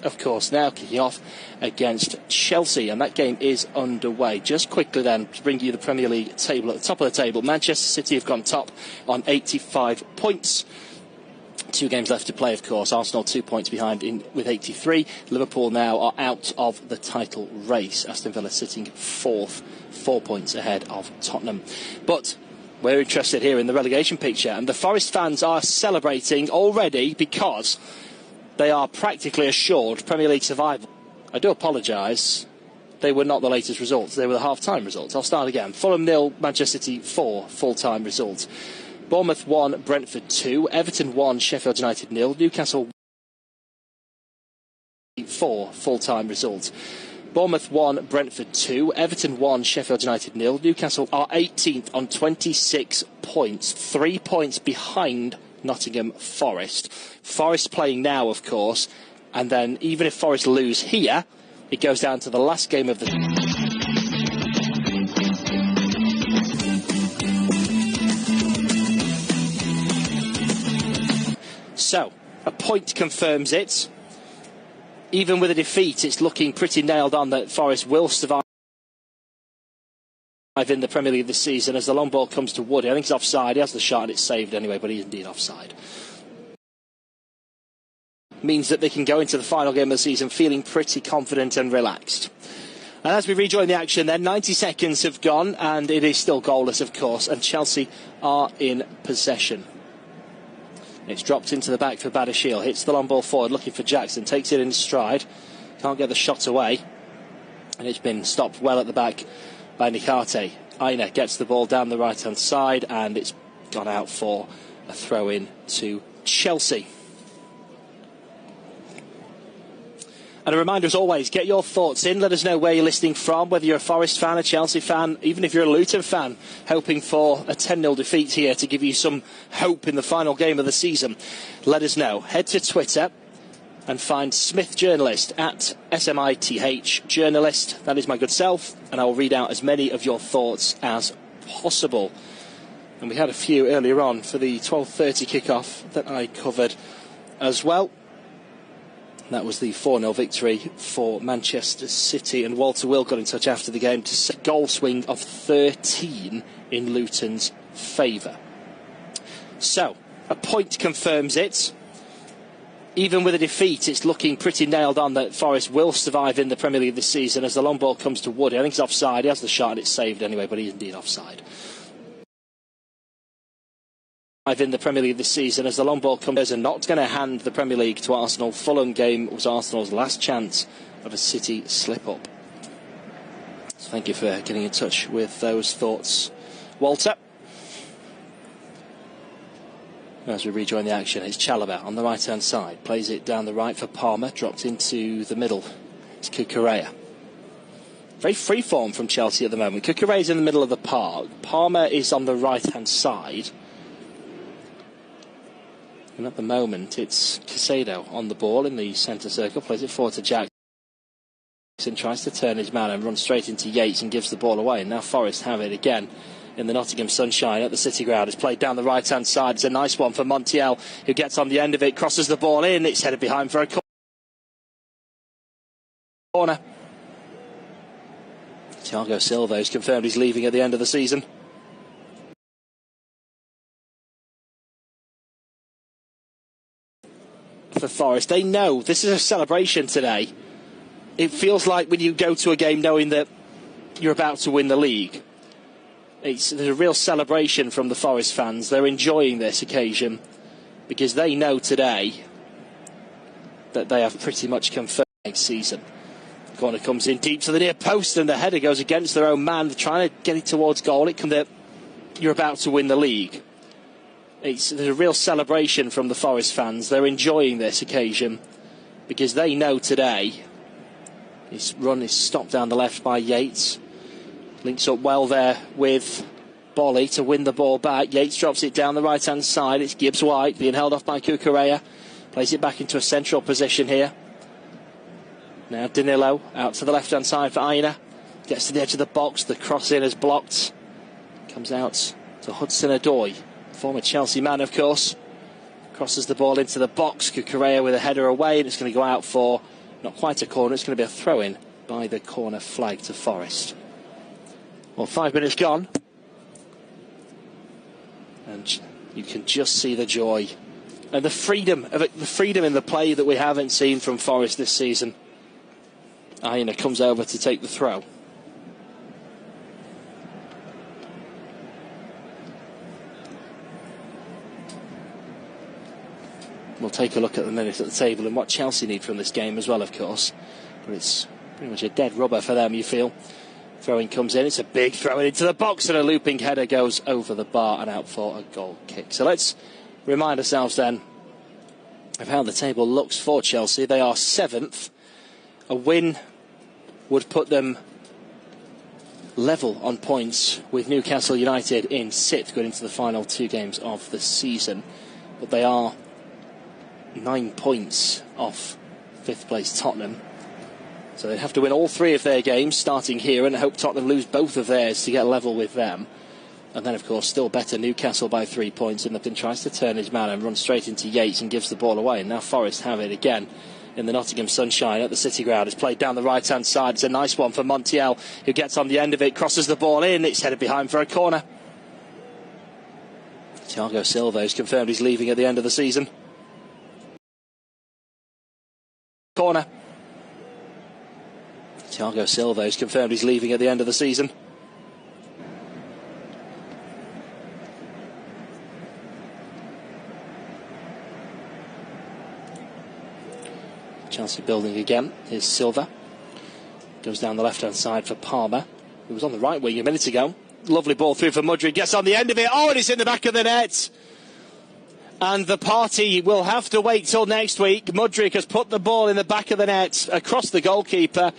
Of course, now kicking off against Chelsea, and that game is underway. Just quickly then, to bring you the Premier League table. At the top of the table, Manchester City have gone top on 85 points. 2 games left to play, of course. Arsenal 2 points behind with 83. Liverpool now are out of the title race. Aston Villa sitting 4th, 4 points ahead of Tottenham. But we're interested here in the relegation picture, and the Forest fans are celebrating already because they are practically assured Premier League survival. I do apologise. They were not the latest results. They were the half-time results. I'll start again. Fulham 0, Manchester City 4, full-time results. Bournemouth 1, Brentford 2. Everton 1, Sheffield United 0. Newcastle 4, full-time results. Bournemouth 1, Brentford 2. Everton 1, Sheffield United 0. Newcastle are 18th on 26 points. 3 points behind Nottingham Forest. Forest playing now, of course, and then even if Forest lose here, it goes down to the last game of the So, a point confirms it. Even with a defeat, it's looking pretty nailed on that Forest will survive in the Premier League this season as the long ball comes to Woody. I think he's offside. He has the shot and it's saved anyway, but he's indeed offside. Means that they can go into the final game of the season feeling pretty confident and relaxed. And as we rejoin the action then, 90 seconds have gone and it is still goalless, of course, and Chelsea are in possession. It's dropped into the back for Badiashile, hits the long ball forward looking for Jackson, takes it in stride, can't get the shot away, and it's been stopped well at the back by Nikate. Aina gets the ball down the right hand side and it's gone out for a throw in to Chelsea. And a reminder as always, get your thoughts in, let us know where you're listening from, whether you're a Forest fan, a Chelsea fan, even if you're a Luton fan, hoping for a 10-0 defeat here to give you some hope in the final game of the season. Let us know. Head to Twitter and find Smith Journalist at SMITH Journalist. That is my good self, and I will read out as many of your thoughts as possible. And we had a few earlier on for the 12:30 kickoff that I covered as well. That was the 4-0 victory for Manchester City, and Walter Will got in touch after the game to say a goal swing of 13 in Luton's favour. So, a point confirms it. Even with a defeat, it's looking pretty nailed on that Forest will survive in the Premier League this season as the long ball comes to Woody. I think he's offside. He has the shot and it's saved anyway, but he's indeed offside. In the Premier League this season as the long ball comes, are not going to hand the Premier League to Arsenal. Fulham game was Arsenal's last chance of a City slip-up. So thank you for getting in touch with those thoughts, Walter. As we rejoin the action, it's Chalobah on the right-hand side. Plays it down the right for Palmer, dropped into the middle. It's Cucurella. Very free form from Chelsea at the moment. Cucurella's in the middle of the park. Palmer is on the right-hand side. And at the moment, it's Caicedo on the ball in the centre circle. Plays it forward to Jackson. Tries to turn his man and run straight into Yates and gives the ball away. And now Forest have it again in the Nottingham sunshine at the City ground. It's played down the right-hand side. It's a nice one for Montiel, who gets on the end of it, crosses the ball in. It's headed behind for a corner. Thiago Silva has confirmed he's leaving at the end of the season. For Forest, they know this is a celebration today. It feels like when you go to a game knowing that you're about to win the league. There's a real celebration from the Forest fans. They're enjoying this occasion because they know today that they have pretty much confirmed next season. The corner comes in deep to the near post and the header goes against their own man. They're trying to get it towards goal. It comes that you're about to win the league. There's a real celebration from the Forest fans. They're enjoying this occasion because they know today. His run is stopped down the left by Yates. Links up well there with Bolly to win the ball back. Yates drops it down the right-hand side. It's Gibbs-White being held off by Cucurella. Plays it back into a central position here. Now Danilo out to the left-hand side for Aina. Gets to the edge of the box. The cross-in is blocked. Comes out to Hudson-Odoi. Former Chelsea man, of course. Crosses the ball into the box. Cucurella with a header away, and it's going to go out for Not quite a corner, it's going to be a throw-in by the corner flag to Forest. Well, 5 minutes gone. And you can just see the joy and the freedom of it, the freedom in the play that we haven't seen from Forest this season. Aina comes over to take the throw. We'll take a look at the minutes at the table and what Chelsea need from this game as well, of course. But it's pretty much a dead rubber for them, you feel. Throwing comes in, it's a big throw into the box, and a looping header goes over the bar and out for a goal kick. So let's remind ourselves then of how the table looks for Chelsea. They are 7th. A win would put them level on points with Newcastle United in 6th, going into the final 2 games of the season. But they are 9 points off 5th place Tottenham. So they'd have to win all 3 of their games starting here and hope Tottenham lose both of theirs to get level with them. And then, of course, still better, Newcastle by 3 points. And Lipton tries to turn his man and run straight into Yates and gives the ball away. And now Forest have it again in the Nottingham sunshine at the City Ground. It's played down the right-hand side. It's a nice one for Montiel, who gets on the end of it, crosses the ball in. It's headed behind for a corner. Thiago Silva has confirmed he's leaving at the end of the season. Corner. Thiago Silva has confirmed he's leaving at the end of the season. Chelsea building again. Here's Silva. Goes down the left-hand side for Palmer, who was on the right wing a minute ago. Lovely ball through for Mudryk. Gets on the end of it. Oh, and it's in the back of the net. And the party will have to wait till next week. Mudryk has put the ball in the back of the net across the goalkeeper.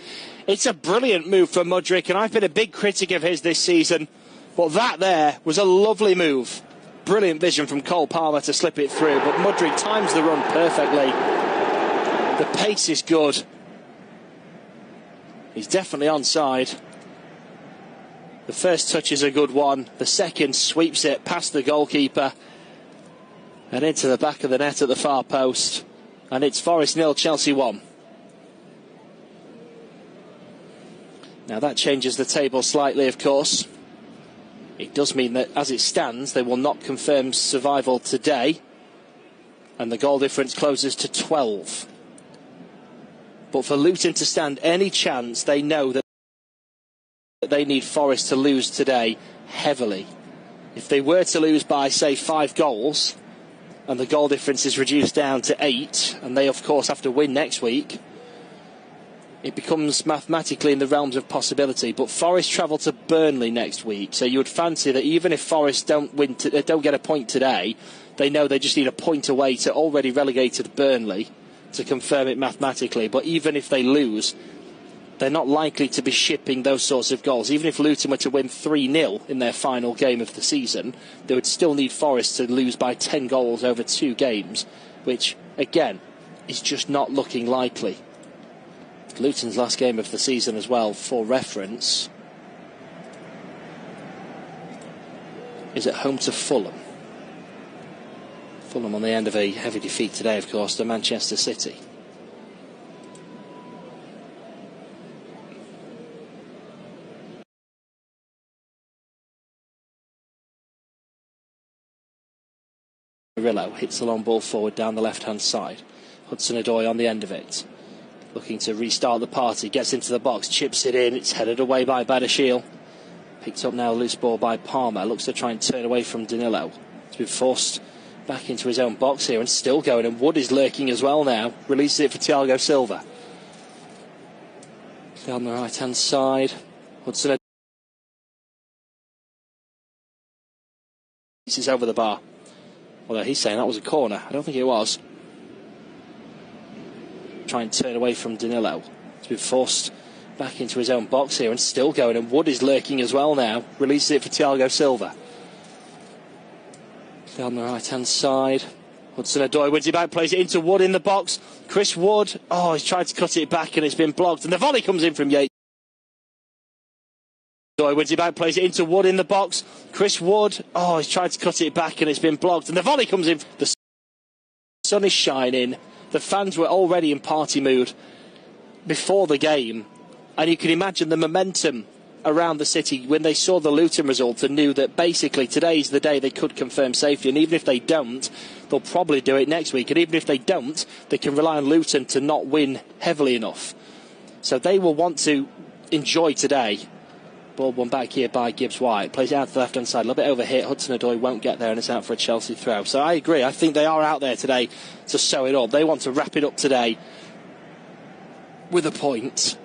It's a brilliant move from Mudryk, and I've been a big critic of his this season. But that there was a lovely move. Brilliant vision from Cole Palmer to slip it through. But Mudryk times the run perfectly. The pace is good. He's definitely onside. The first touch is a good one. The second sweeps it past the goalkeeper and into the back of the net at the far post. And it's Forest 0, Chelsea 1. Now that changes the table slightly, of course. It does mean that as it stands, they will not confirm survival today. And the goal difference closes to 12. But for Luton to stand any chance, they know that they need Forest to lose today heavily. If they were to lose by, say, 5 goals, and the goal difference is reduced down to 8, and they, of course, have to win next week, it becomes mathematically in the realms of possibility. But Forest travel to Burnley next week, so you would fancy that even if Forest don't get a point today, they know they just need a point away to already relegated Burnley to confirm it mathematically. But even if they lose, they're not likely to be shipping those sorts of goals. Even if Luton were to win 3-0 in their final game of the season, they would still need Forest to lose by 10 goals over 2 games, which, again, is just not looking likely. Luton's last game of the season as well, for reference, is at home to Fulham. Fulham on the end of a heavy defeat today, of course, to Manchester City. Murillo hits the long ball forward down the left-hand side. Hudson-Odoi on the end of it, looking to restart the party. Gets into the box, chips it in. It's headed away by Badashil. Picked up now, loose ball by Palmer. Looks to try and turn away from Danilo. It's been forced back into his own box here and still going, and Wood is lurking as well now. Releases it for Thiago Silva. Down the right-hand side, Hudson is over the bar. Although he's saying that was a corner. I don't think it was. Try and turn away from Danilo. It's been forced back into his own box here and still going, and Wood is lurking as well now. Releases it for Thiago Silva. Down the right-hand side, Hudson-Odoi wins it back, plays it into Wood in the box. Chris Wood, he's tried to cut it back and it's been blocked, and the volley comes in from Yates. Wins it back, plays it into Wood in the box. Chris Wood, he's tried to cut it back and it's been blocked, and the volley comes in. The sun is shining, the fans were already in party mood, before the game, and you can imagine the momentum around the city when they saw the Luton result and knew that basically today's the day they could confirm safety, and even if they don't, they'll probably do it next week, and even if they don't, they can rely on Luton to not win heavily enough. So they will want to enjoy today. Ball won back here by Gibbs-White, plays it out to the left hand side, a little bit overhit, Hudson-Odoi won't get there and it's out for a Chelsea throw. So I agree, I think they are out there today to sew it up. They want to wrap it up today with a point.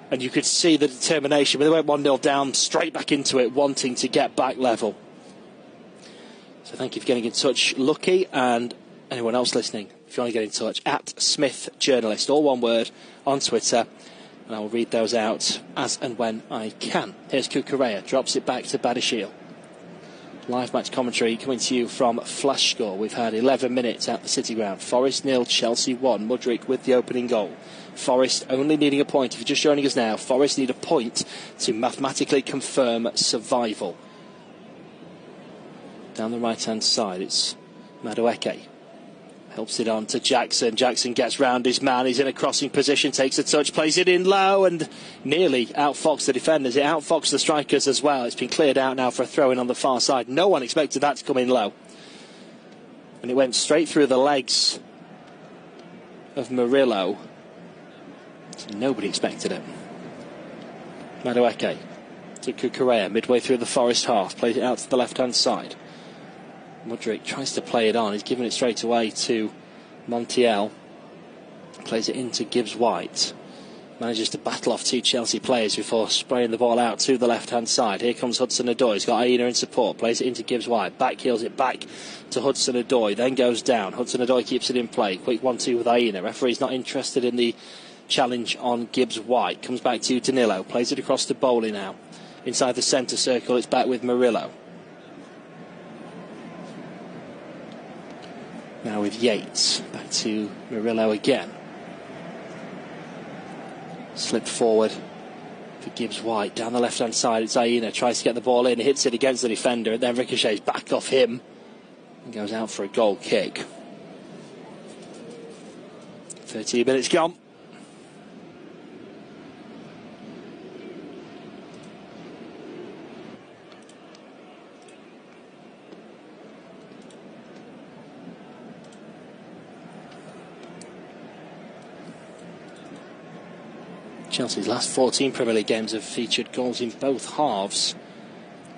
And you could see the determination. When they went 1-0 down, straight back into it, wanting to get back level. So thank you for getting in touch, Lucky, and anyone else listening. If you want to get in touch, at Smith Journalist, all one word, on Twitter. And I will read those out as and when I can. Here's Cucurella, drops it back to Badashil. Live match commentary coming to you from Flash Score. We've had 11 minutes at the City Ground. Forest 0, Chelsea 1. Mudryk with the opening goal. Forest only needing a point. If you're just joining us now, Forest need a point to mathematically confirm survival. Down the right-hand side, it's Madueke. Helps it on to Jackson. Jackson gets round his man. He's in a crossing position, takes a touch, plays it in low and nearly outfoxed the defenders. It outfoxed the strikers as well. It's been cleared out now for a throw-in on the far side. No one expected that to come in low. And it went straight through the legs of Murillo. So nobody expected it. Madueke to Cucurella, midway through the Forest half. Plays it out to the left-hand side. Mudryk tries to play it on. He's given it straight away to Montiel. Plays it into Gibbs-White. Manages to battle off two Chelsea players before spraying the ball out to the left-hand side. Here comes Hudson-Odoi. He's got Aina in support. Plays it into Gibbs-White. Back heels it back to Hudson-Odoi. Then goes down. Hudson-Odoi keeps it in play. Quick 1-2 with Aina. Referee's not interested in the challenge on Gibbs-White. Comes back to Danilo. Plays it across to Bowley now. Inside the centre circle, it's back with Murillo. Now with Yates, back to Murillo again. Slipped forward for Gibbs-White. Down the left-hand side, it's Aina. Tries to get the ball in, hits it against the defender, and then ricochets back off him and goes out for a goal kick. 13 minutes gone. Chelsea's last 14 Premier League games have featured goals in both halves,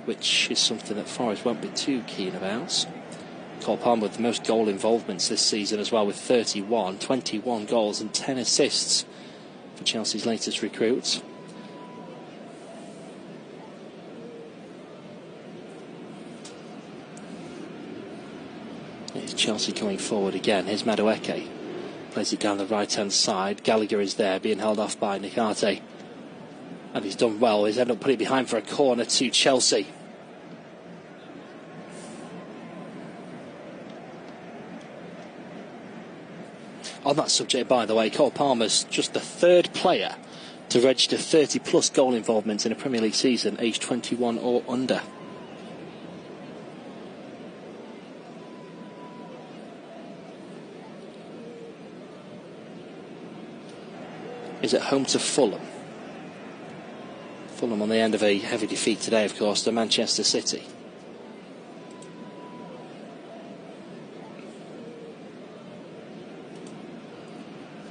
which is something that Forest won't be too keen about. Cole Palmer with the most goal involvements this season as well, with 31, 21 goals and 10 assists for Chelsea's latest recruits. Here's Chelsea coming forward again. Here's Madueke. Plays it down the right-hand side. Gallagher is there, being held off by Nikate. And he's done well. He's ended up putting it behind for a corner to Chelsea. On that subject, by the way, Cole Palmer's just the third player to register 30-plus goal involvements in a Premier League season, aged 21 or under. Is at home to Fulham. Fulham on the end of a heavy defeat today, of course, to Manchester City.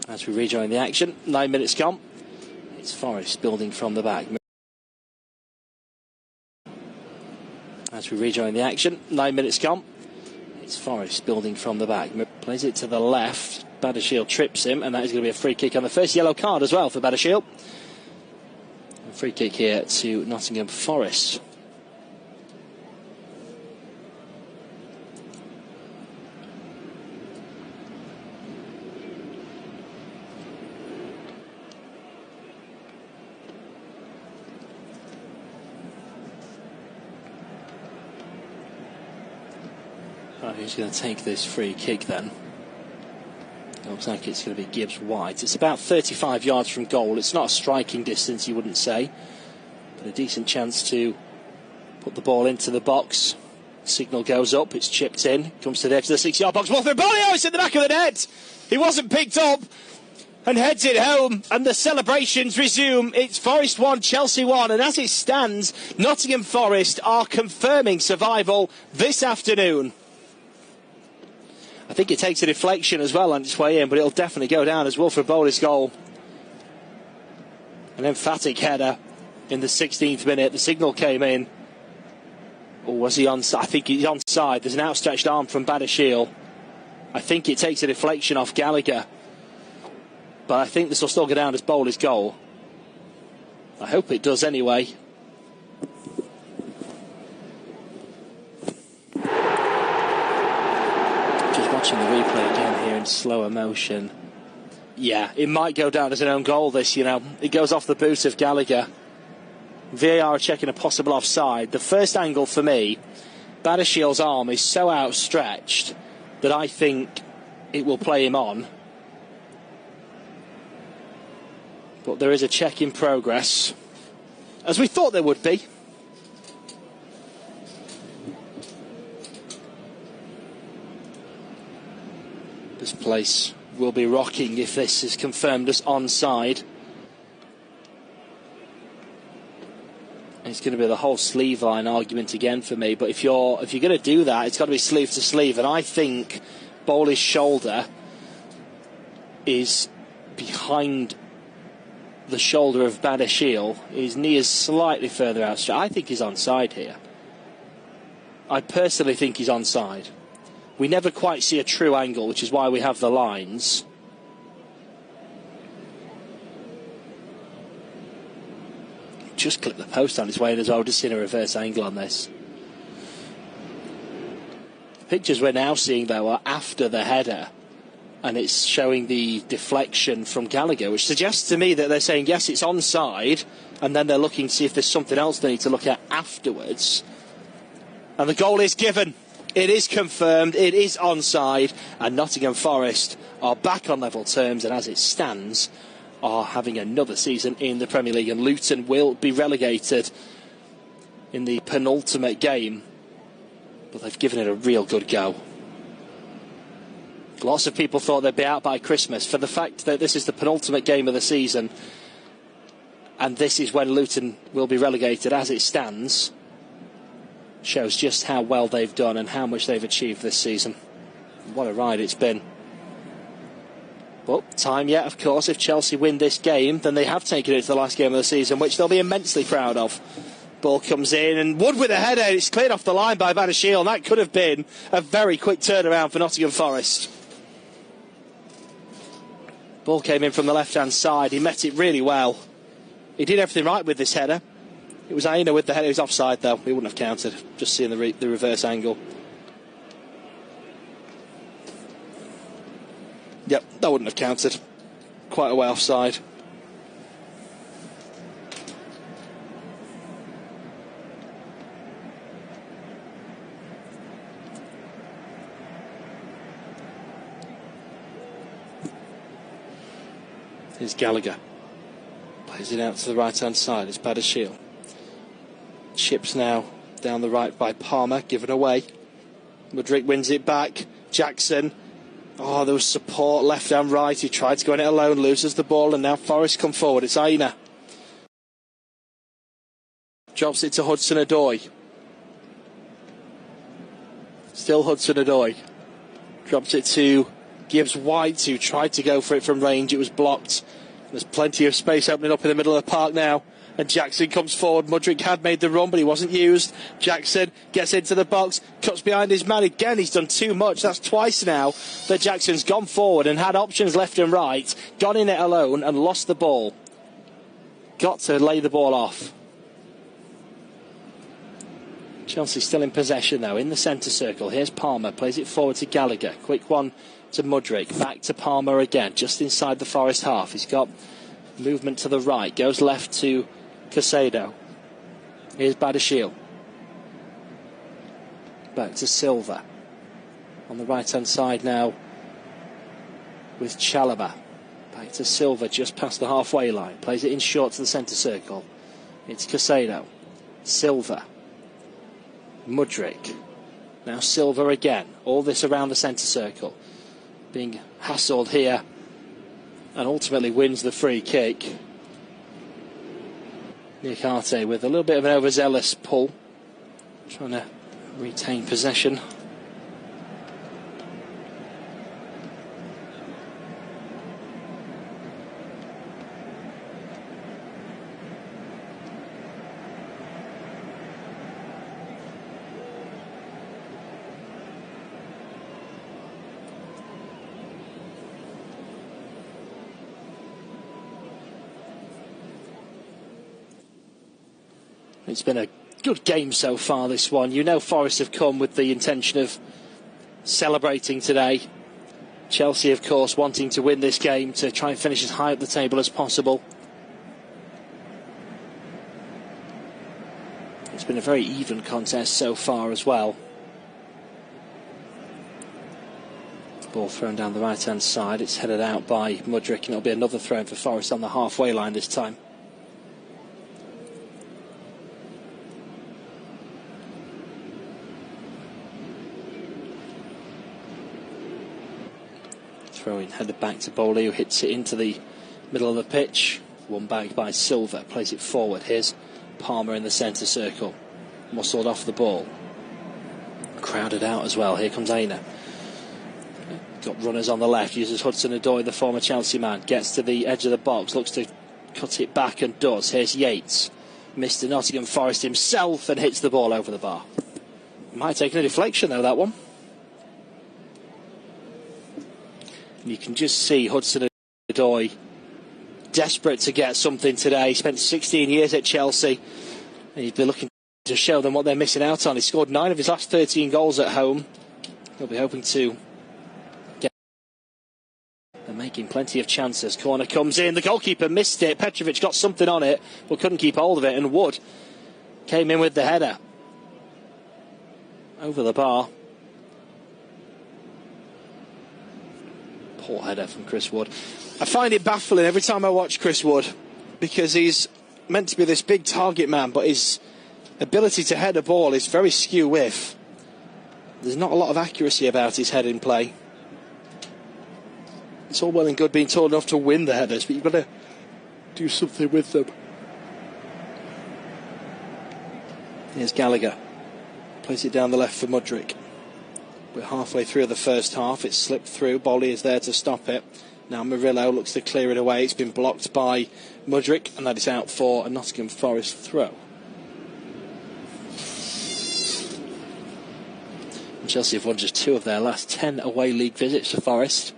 As we rejoin the action, 9 minutes gone. It's Forest building from the back. As we rejoin the action, 9 minutes gone. It's Forest building from the back. Plays it to the left. Badashil trips him, and that is going to be a free kick on the first yellow card as well for Badashil. A free kick here to Nottingham Forest. Right, who's going to take this free kick then? Looks like it's going to be Gibbs-White. It's about 35 yards from goal. It's not a striking distance, you wouldn't say, but a decent chance to put the ball into the box. Signal goes up, it's chipped in, comes to the edge of the 6-yard box. Ball through Bolio, it's in the back of the net. He wasn't picked up, and heads it home, and the celebrations resume. It's Forest 1, Chelsea 1, and as it stands, Nottingham Forest are confirming survival this afternoon. I think it takes a deflection as well on its way in, but it'll definitely go down as Wilfred Bowley's goal. An emphatic header in the 16th minute. The signal came in. Or was he onside? I think he's onside. There's an outstretched arm from Badashil. I think it takes a deflection off Gallagher. But I think this will still go down as Bowley's goal. I hope it does anyway. Just watching the replay again here in slower motion. Yeah, it might go down as an own goal, this, you know. It goes off the boot of Gallagher. VAR are checking a possible offside. The first angle for me, Badashil's arm is so outstretched that I think it will play him on. But there is a check in progress, as we thought there would be. This place will be rocking if this is confirmed as onside. It's going to be the whole sleeve line argument again for me. But if you're going to do that, it's got to be sleeve to sleeve. And I think Bowley's shoulder is behind the shoulder of Badashil. His knee is slightly further out. I think he's onside here. I personally think he's onside. We never quite see a true angle, which is why we have the lines. Just clip the post on his way in as well, just seeing a reverse angle on this. The pictures we're now seeing, though, are after the header, and it's showing the deflection from Gallagher, which suggests to me that they're saying, yes, it's onside, and then they're looking to see if there's something else they need to look at afterwards. And the goal is given. It is confirmed, it is onside, and Nottingham Forest are back on level terms, and as it stands, are having another season in the Premier League, and Luton will be relegated in the penultimate game, but they've given it a real good go. Lots of people thought they'd be out by Christmas. For the fact that this is the penultimate game of the season, and this is when Luton will be relegated as it stands, shows just how well they've done and how much they've achieved this season. What a ride it's been. But time yet, of course. If Chelsea win this game, then they have taken it to the last game of the season, which they'll be immensely proud of. Ball comes in, and Wood with a header. It's cleared off the line by Badashil, and that could have been a very quick turnaround for Nottingham Forest. Ball came in from the left-hand side. He met it really well. He did everything right with this header. It was Aina with the header. He was offside, though. He wouldn't have counted, just seeing the reverse angle. Yep, that wouldn't have counted. Quite a way offside. Here's Gallagher. Plays it out to the right-hand side. It's Badashil. Chips now down the right by Palmer, given away. Mudryk wins it back. Jackson. Oh, there was support left and right. He tried to go in it alone, loses the ball, and now Forest come forward. It's Aina. Drops it to Hudson-Odoi. Still Hudson-Odoi. Drops it to Gibbs White, who tried to go for it from range. It was blocked. There's plenty of space opening up in the middle of the park now. And Jackson comes forward. Mudryk had made the run, but he wasn't used. Jackson gets into the box, cuts behind his man again. He's done too much. That's twice now that Jackson's gone forward and had options left and right, gone in it alone and lost the ball. Got to lay the ball off. Chelsea still in possession, though, in the centre circle. Here's Palmer, plays it forward to Gallagher. Quick one to Mudryk. Back to Palmer again, just inside the Forest half. He's got movement to the right. Goes left to Casado. Here's Badashil. Back to Silva. On the right-hand side now with Chalobah. Back to Silva just past the halfway line. Plays it in short to the centre circle. It's Casado. Silva. Mudryk. Now Silva again. All this around the centre circle. Being hassled here and ultimately wins the free kick. Niakate with a little bit of an overzealous pull, trying to retain possession. It's been a good game so far, this one. You know Forest have come with the intention of celebrating today. Chelsea, of course, wanting to win this game to try and finish as high up the table as possible. It's been a very even contest so far as well. Ball thrown down the right-hand side. It's headed out by Mudryk, and it'll be another throw for Forest on the halfway line this time. Throwing headed back to Bowley, who hits it into the middle of the pitch. Won back by Silva, plays it forward. Here's Palmer in the centre circle, muscled off the ball, crowded out as well. Here comes Aina, got runners on the left, uses Hudson-Odoi, the former Chelsea man, gets to the edge of the box, looks to cut it back and does. Here's Yates, Mr. Nottingham Forest himself, and hits the ball over the bar. Might have taken a deflection though, that one. You can just see Hudson-Odoi desperate to get something today. He spent 16 years at Chelsea, and he'd be looking to show them what they're missing out on. He scored 9 of his last 13 goals at home. He'll be hoping to get... They're making plenty of chances. Corner comes in. The goalkeeper missed it. Petrovic got something on it, but couldn't keep hold of it, and Wood came in with the header over the bar. Poor header from Chris Wood. I find it baffling every time I watch Chris Wood, because he's meant to be this big target man, but his ability to head a ball is very skew-whiff. There's not a lot of accuracy about his heading play. It's all well and good being told enough to win the headers, but you've got to do something with them. Here's Gallagher. Plays it down the left for Mudryk. We're halfway through the first half. It's slipped through. Bowley is there to stop it. Now Murillo looks to clear it away. It's been blocked by Mudryk, and that is out for a Nottingham Forest throw. And Chelsea have won just 2 of their last 10 away league visits to Forest.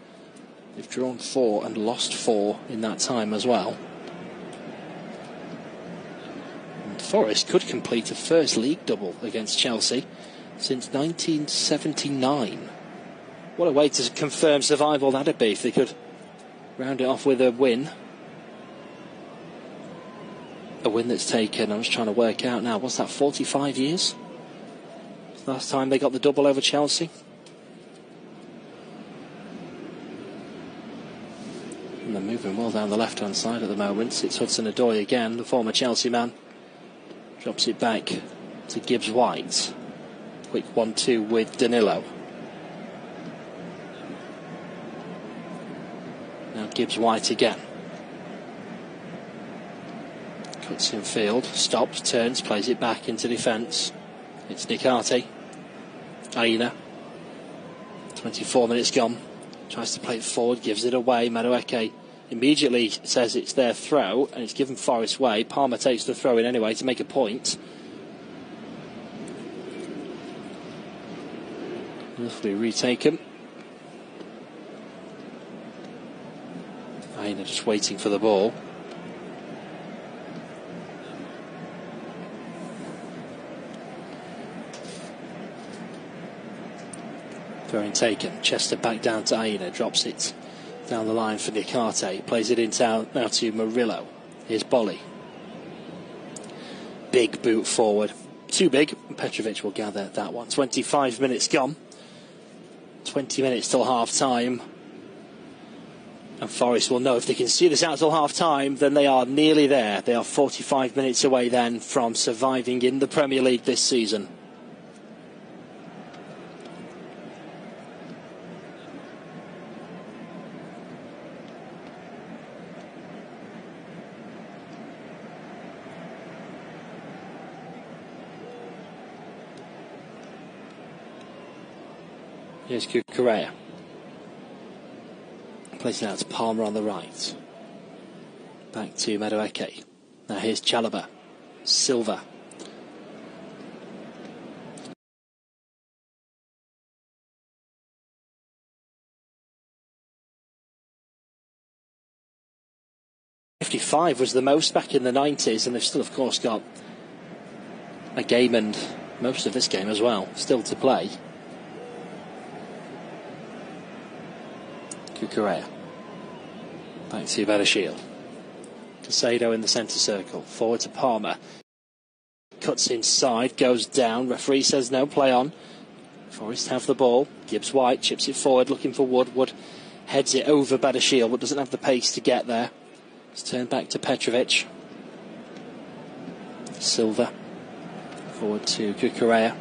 They've drawn 4 and lost 4 in that time as well. And Forest could complete a first league double against Chelsea since 1979. What a way to confirm survival that'd be if they could round it off with a win. A win that's taken, I'm just trying to work out now, what's that, 45 years? Last time they got the double over Chelsea. And they're moving well down the left-hand side at the moment. It's Hudson-Odoi again, the former Chelsea man. Drops it back to Gibbs-White. Quick 1-2 with Danilo. Now Gibbs-White again. Cuts in field, stops, turns, plays it back into defence. It's Niakate. Aina. 24 minutes gone. Tries to play it forward, gives it away. Mudryk immediately says it's their throw, and it's given Forest way. Palmer takes the throw in anyway to make a point. This will be retaken. Aina just waiting for the ball. Throwing taken. Chester back down to Aina. Drops it down the line for Niakate. Plays it in now to Murillo. Here's Bolly. Big boot forward. Too big. Petrovic will gather that one. 25 minutes gone. 20 minutes till half time. And Forest will know if they can see this out till half time, then they are nearly there. They are 45 minutes away then from surviving in the Premier League this season. Here's Correa. Placing out to Palmer on the right. Back to Mudryk. Now here's Chalobah. Silva. .55 was the most back in the 90s, and they've still, of course, got a game and most of this game as well still to play. Correa. Back to Badashil. Casado in the centre circle. Forward to Palmer. Cuts inside, goes down. Referee says no, play on. Forest have the ball. Gibbs White chips it forward, looking for Wood. Wood heads it over Badashil, but doesn't have the pace to get there. It's turned back to Petrovic. Silva. Forward to Correa.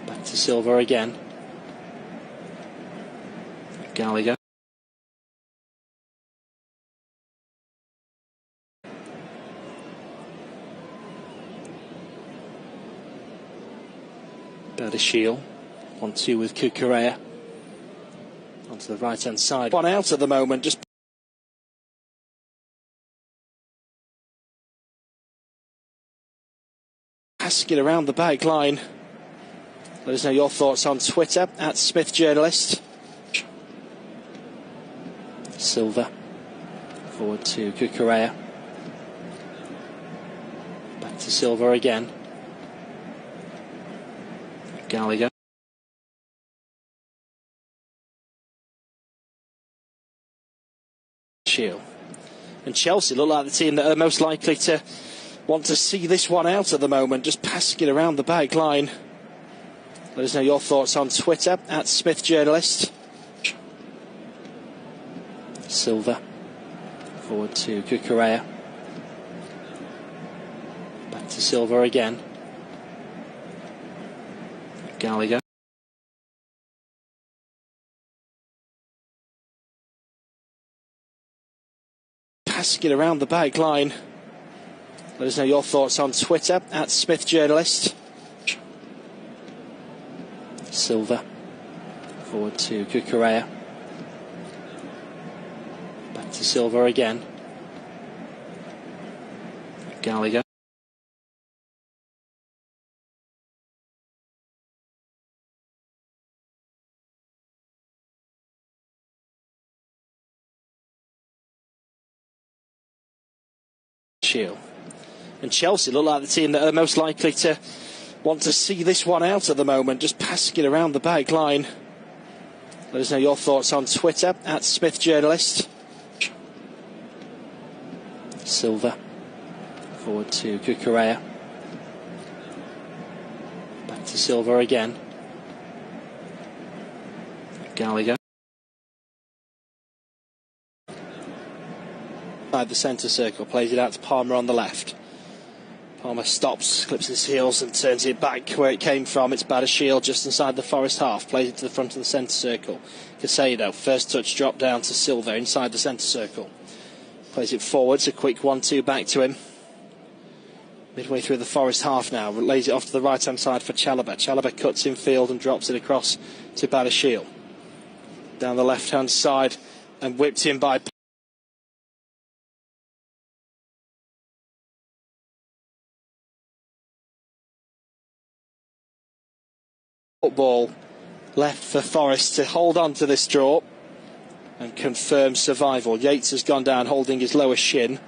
Back to Silva again. Gallagher. Badashil. 1-2 with Correa. Onto the right hand side. One out at the moment, just passing it around the back line. Let us know your thoughts on Twitter at Smith Journalist. Silva. Forward to Correa. Back to Silva again. Gallagher. And Chelsea look like the team that are most likely to want to see this one out at the moment, just passing it around the back line. Let us know your thoughts on Twitter at Smith Journalist. Silva. Forward to Correa. Back to Silva again. Gallagher. Passing it around the back line. Let us know your thoughts on Twitter at Smith Journalist. Silva. Forward to Correa. Back to Silva again. Gallagher. And Chelsea look like the team that are most likely to want to see this one out at the moment, just passing it around the back line. Let us know your thoughts on Twitter at Smith Journalist. Silva. Forward to Correa. Back to Silva again. Gallagher. The centre circle, plays it out to Palmer on the left. Palmer stops, clips his heels and turns it back where it came from. It's Badashil just inside the Forest half, plays it to the front of the centre circle. Casado, first touch drop down to Silva inside the centre circle. Plays it forwards, a quick 1-2 back to him. Midway through the Forest half now, lays it off to the right hand side for Chalobah. Chalobah cuts in field and drops it across to Badashil. Down the left hand side and whipped in by ball left for Forest to hold on to this draw and confirm survival. Yates has gone down holding his lower shin.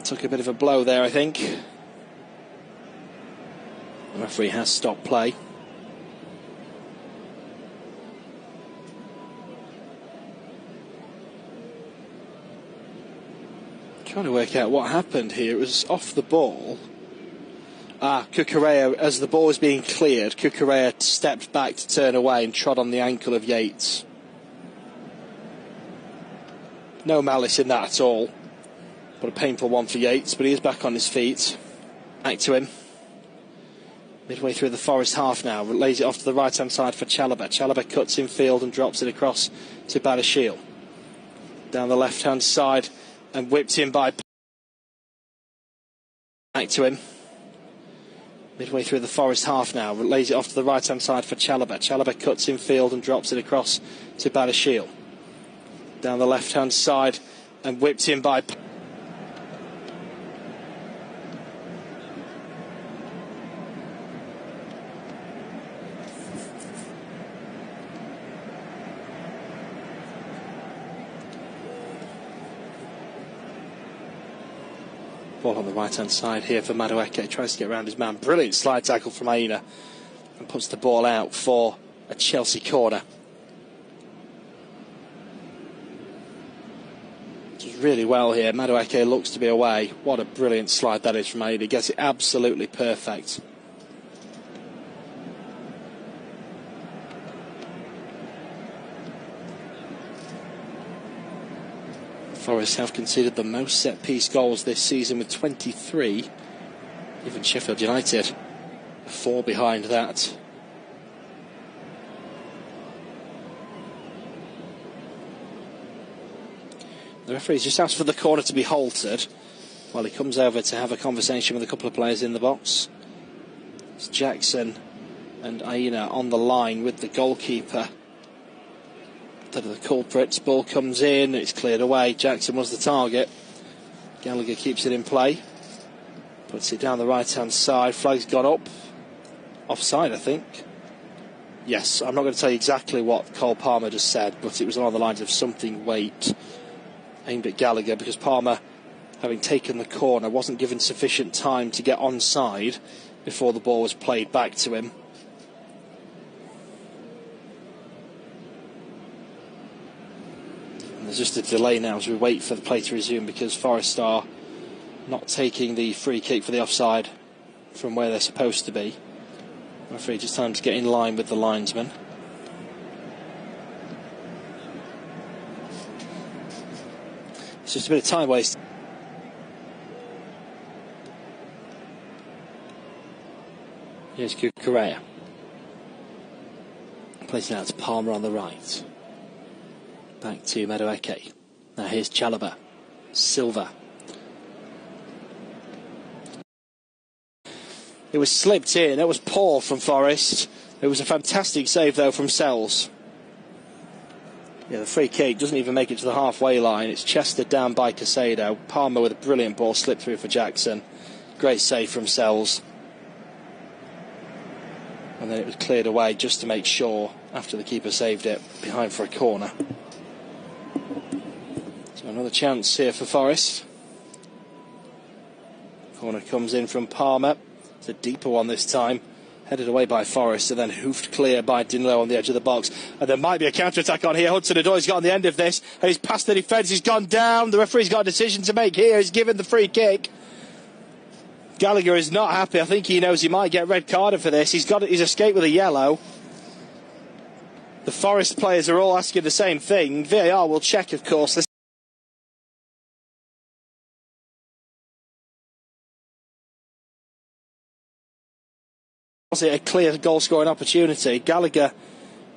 Took a bit of a blow there, I think. The referee has stopped play. Trying to work out what happened here. It was off the ball. Correa, as the ball was being cleared, Correa stepped back to turn away and trod on the ankle of Yates. No malice in that at all. But a painful one for Yates, but he is back on his feet. Back to him. Midway through the Forest half now, lays it off to the right hand side for Chalobah. Chalobah cuts in field and drops it across to Badashil. Down the left hand side and whipped in by back to him. Midway through the Forest half now, lays it off to the right-hand side for Chalobah. Chalobah cuts in field and drops it across to Badashil. Down the left-hand side and whipped in by... Ball on the right-hand side here for Mudryk. Tries to get around his man. Brilliant slide tackle from Aina. And puts the ball out for a Chelsea corner. Does really well here. Mudryk looks to be away. What a brilliant slide that is from Aina. He gets it absolutely perfect. Forest have conceded the most set-piece goals this season with 23. Even Sheffield United 4 behind that. The referee's just asked for the corner to be halted while he comes over to have a conversation with a couple of players in the box. It's Jackson and Aina on the line with the goalkeeper. The culprits. Ball comes in, it's cleared away. Jackson was the target. Gallagher keeps it in play, puts it down the right hand side. Flag's gone up. Offside, I think. Yes, I'm not going to tell you exactly what Cole Palmer just said, but it was along the lines of something weight aimed at Gallagher, because Palmer, having taken the corner, wasn't given sufficient time to get onside before the ball was played back to him. There's just a delay now as we wait for the play to resume, because Forest are not taking the free kick for the offside from where they're supposed to be. I'm afraid just time to get in line with the linesman. It's just a bit of time waste. Here's Correa. Placing out to Palmer on the right. Back to Mudryk. Now here's Chalobah. Silva. It was slipped in. It was poor from Forest. It was a fantastic save though from Sells. Yeah, the free kick doesn't even make it to the halfway line. It's chested down by Casado. Palmer with a brilliant ball slipped through for Jackson. Great save from Sells. And then it was cleared away just to make sure, after the keeper saved it, behind for a corner. So another chance here for Forest. Corner comes in from Palmer. It's a deeper one this time. Headed away by Forest and then hoofed clear by Dinlow on the edge of the box. And there might be a counter-attack on here. Hudson-Odoi's got on the end of this. And he's past the defence. He's gone down. The referee's got a decision to make here. He's given the free kick. Gallagher is not happy. I think he knows he might get red carded for this. He's escaped with a yellow. The Forest players are all asking the same thing. VAR will check, of course. Was it a clear goal-scoring opportunity? Gallagher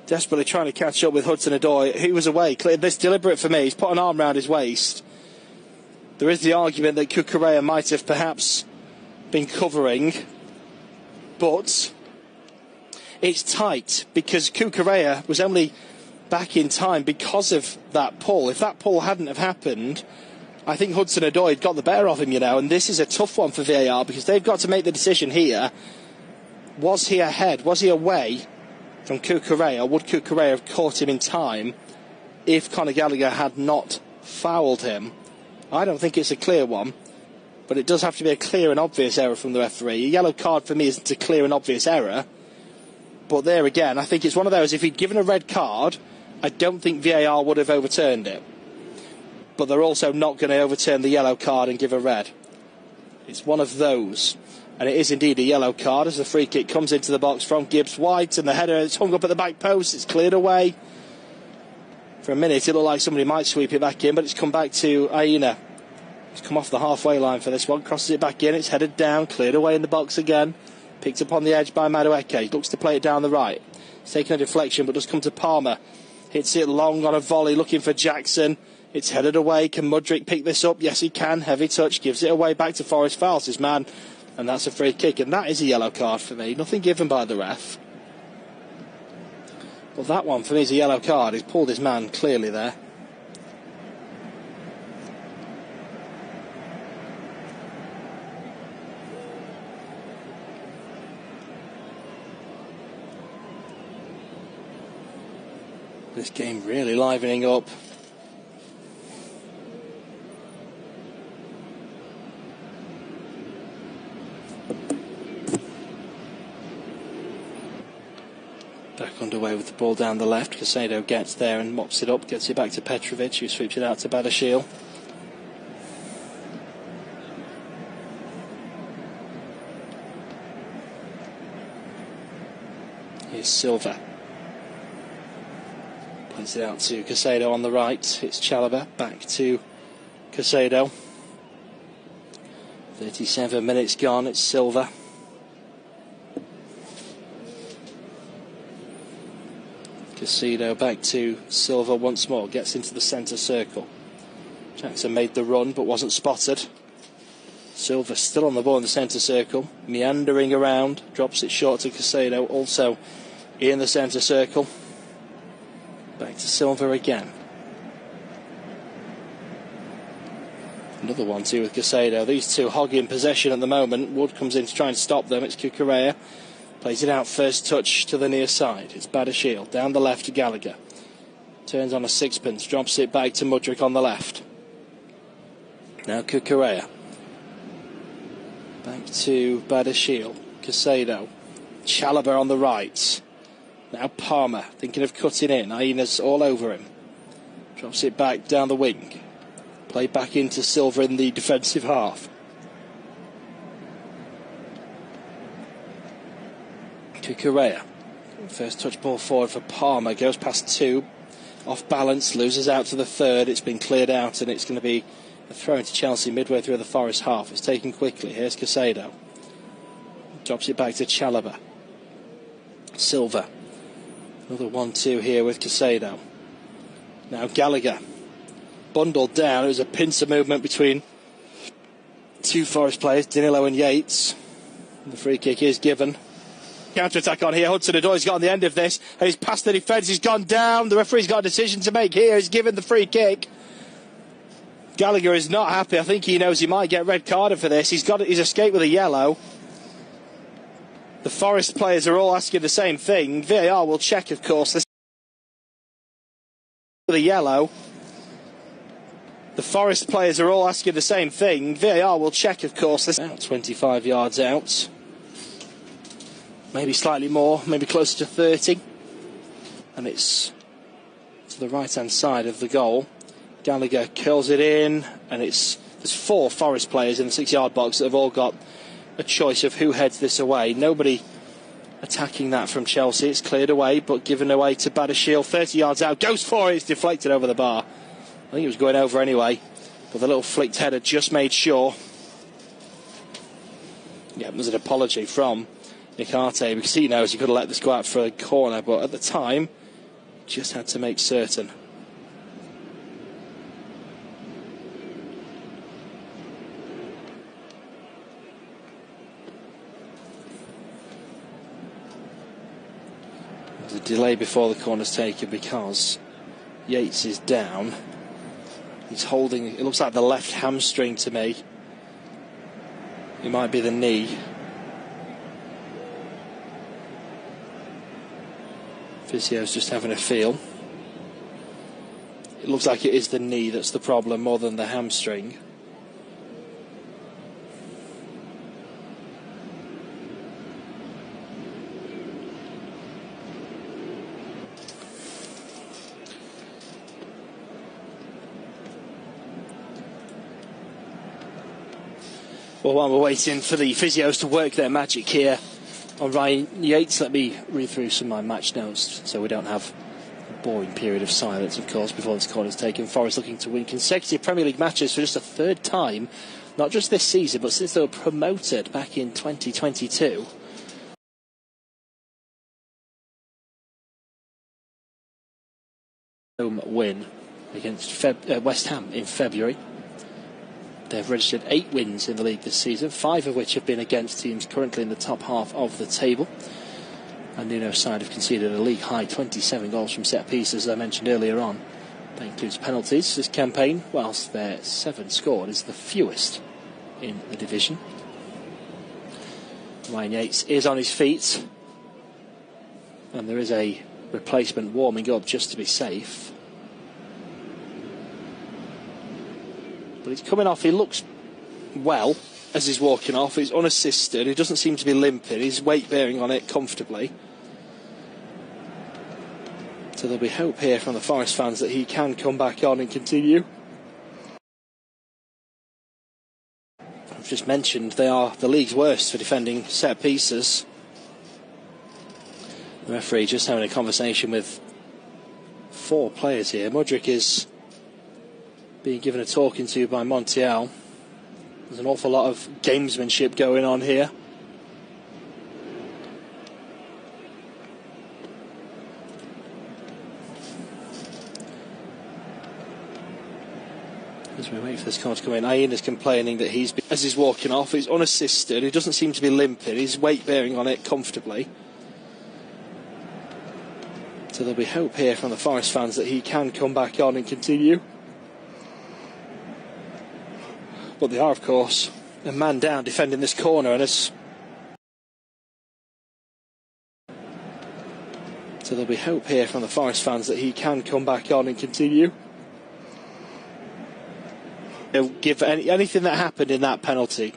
desperately trying to catch up with Hudson-Odoi. He was away. This deliberate for me. He's put an arm around his waist. There is the argument that Cucurella might have perhaps been covering, but it's tight because Cucurella was only back in time because of that pull. If that pull hadn't have happened, I think Hudson-Odoi had got the better of him, and this is a tough one for VAR because they've got to make the decision here. Was he ahead? Was he away from Cucurella? Would Cucurella have caught him in time if Conor Gallagher had not fouled him? I don't think it's a clear one, but it does have to be a clear and obvious error from the referee. A yellow card for me isn't a clear and obvious error, but there again, I think it's one of those, if he'd given a red card, I don't think VAR would have overturned it. But they're also not going to overturn the yellow card and give a red. It's one of those. And it is indeed a yellow card as the free kick comes into the box from Gibbs-White, and the header is hung up at the back post. It's cleared away. For a minute it looked like somebody might sweep it back in, but it's come back to Aina. He's come off the halfway line for this one, crosses it back in, it's headed down, cleared away in the box again. Picked up on the edge by Mudryk. He looks to play it down the right. It's taken a deflection but does come to Palmer. Hits it long on a volley looking for Jackson. It's headed away. Can Mudryk pick this up? Yes, he can. Heavy touch. Gives it away back to Forest. Fouls his man. And that's a free kick, and that is a yellow card for me. Nothing given by the ref. Well, that one for me is a yellow card. He's pulled his man clearly there. This game really livening up. Back underway with the ball down the left. Caicedo gets there and mops it up, gets it back to Petrovic, who sweeps it out to Badashil. Here's Silva. Points it out to Caicedo on the right. It's Chalobah, back to Caicedo. 37 minutes gone, it's Silva. Caicedo back to Silva once more, gets into the centre circle. Jackson made the run but wasn't spotted. Silva still on the ball in the centre circle, meandering around, drops it short to Caicedo, also in the centre circle. Back to Silva again. Another 1-2 with Caicedo. These two hogging possession at the moment. Wood comes in to try and stop them. It's Cucurella. Plays it out, first touch to the near side. It's Badashil, down the left to Gallagher. Turns on a sixpence, drops it back to Mudryk on the left. Now Cucurella. Back to Badashil, Caicedo. Chalobah on the right. Now Palmer, thinking of cutting in. Aina's all over him. Drops it back down the wing. Play back into Silva in the defensive half. Cucurella. First touch ball forward for Palmer. Goes past two. Off balance. Loses out to the third. It's been cleared out and it's going to be a throw into Chelsea midway through the Forest half. It's taken quickly. Here's Caicedo. Drops it back to Chalobah. Silva. Another 1-2 here with Caicedo. Now Gallagher. Bundled down. It was a pincer movement between two Forest players, Danilo and Yates. And the free kick is given. Counter-attack on here. Hudson-Odoi's got on the end of this. And he's past the defence. He's gone down. The referee's got a decision to make here. He's given the free kick. Gallagher is not happy. I think he knows he might get red carded for this. He's escaped with a yellow. The Forest players are all asking the same thing. VAR will check, of course. This with a yellow. The Forest players are all asking the same thing. VAR will check, of course. This about 25 yards out. Maybe slightly more, maybe closer to 30. And it's to the right-hand side of the goal. Gallagher curls it in, and there's four Forest players in the 6-yard box that have all got a choice of who heads this away. Nobody attacking that from Chelsea. It's cleared away, but given away to Badashil. 30 yards out, goes for it. It's deflected over the bar. I think it was going over anyway, but the little flicked header just made sure. Yeah, there's an apology from Nicarte because he knows he could have let this go out for a corner, but at the time, just had to make certain. There's a delay before the corner's taken because Yates is down. He's holding, it looks like the left hamstring to me. It might be the knee. Physio's just having a feel. It looks like it is the knee that's the problem more than the hamstring. Well, while we're waiting for the physios to work their magic here on Ryan Yates, let me read through some of my match notes so we don't have a boring period of silence, of course, before this corner is taken. Forest looking to win consecutive Premier League matches for just a third time, not just this season, but since they were promoted back in 2022. Home win against West Ham in February. They've registered 8 wins in the league this season, 5 of which have been against teams currently in the top half of the table. And Nuno's side have conceded a league-high 27 goals from set pieces, as I mentioned earlier on. That includes penalties. This campaign, whilst their 7 scored, is the fewest in the division. Ryan Yates is on his feet, and there is a replacement warming up just to be safe. But he's coming off, he looks well as he's walking off. He's unassisted, he doesn't seem to be limping, he's weight bearing on it comfortably. So there'll be hope here from the Forest fans that he can come back on and continue. I've just mentioned they are the league's worst for defending set pieces. The referee just having a conversation with 4 players here. Mudryk is being given a talking to by Montiel. There's an awful lot of gamesmanship going on here. As we wait for this corner to come in, Ian is complaining that as he's walking off, he's unassisted, he doesn't seem to be limping, he's weight bearing on it comfortably. So there'll be hope here from the Forest fans that he can come back on and continue. But they are, of course, a man down defending this corner, and so there'll be hope here from the Forest fans that he can come back on and continue. They'll give anything that happened in that penalty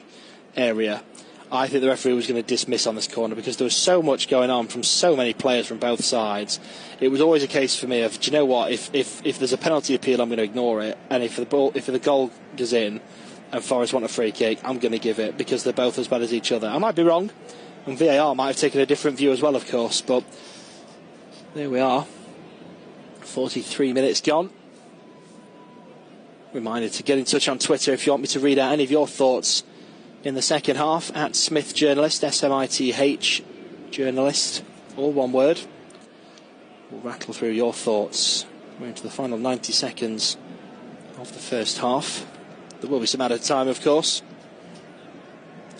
area, I think the referee was going to dismiss on this corner, because there was so much going on from so many players from both sides. It was always a case for me of, do you know what, if there's a penalty appeal, I'm going to ignore it, and if the goal goes in and Forest want a free kick, I'm going to give it, because they're both as bad as each other. I might be wrong, and VAR might have taken a different view as well, of course, but there we are. 43 minutes gone. Reminder to get in touch on Twitter if you want me to read out any of your thoughts in the second half, at Smith Journalist, SMITH Journalist, all one word. We'll rattle through your thoughts. We're into the final 90 seconds of the first half. There will be some added time, of course.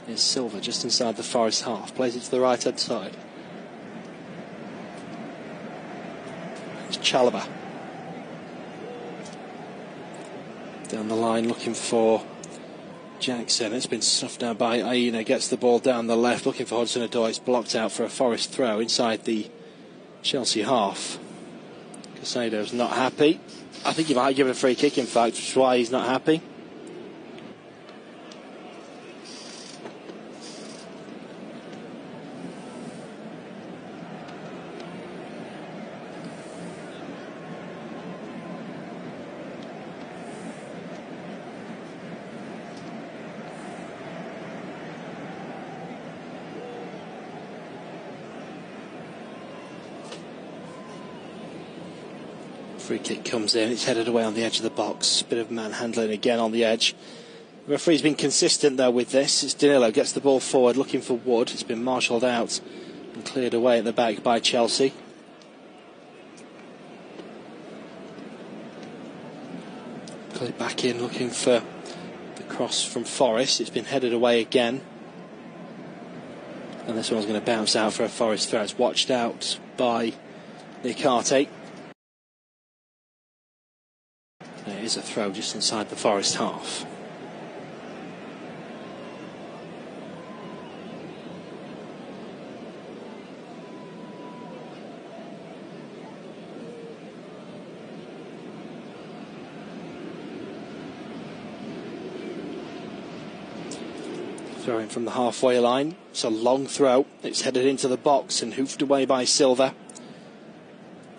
Here's Silva just inside the Forest half, plays it to the right hand side. It's Chalobah down the line looking for Jackson. It's been stuffed down by Aina, gets the ball down the left looking for Hudson-Odoi. It's blocked out for a Forest throw inside the Chelsea half. Casado's not happy. I think he might give it a free kick, in fact, which is why he's not happy. Free kick comes in, it's headed away on the edge of the box. Bit of manhandling again on the edge. The referee's been consistent though with this. It's Danilo, gets the ball forward looking for Wood. It's been marshalled out and cleared away at the back by Chelsea. Got it back in looking for the cross from Forest. It's been headed away again. And this one's going to bounce out for a Forest throw. It's watched out by Nikate. There is a throw just inside the Forest half. Throwing from the halfway line. It's a long throw. It's headed into the box and hoofed away by Silva.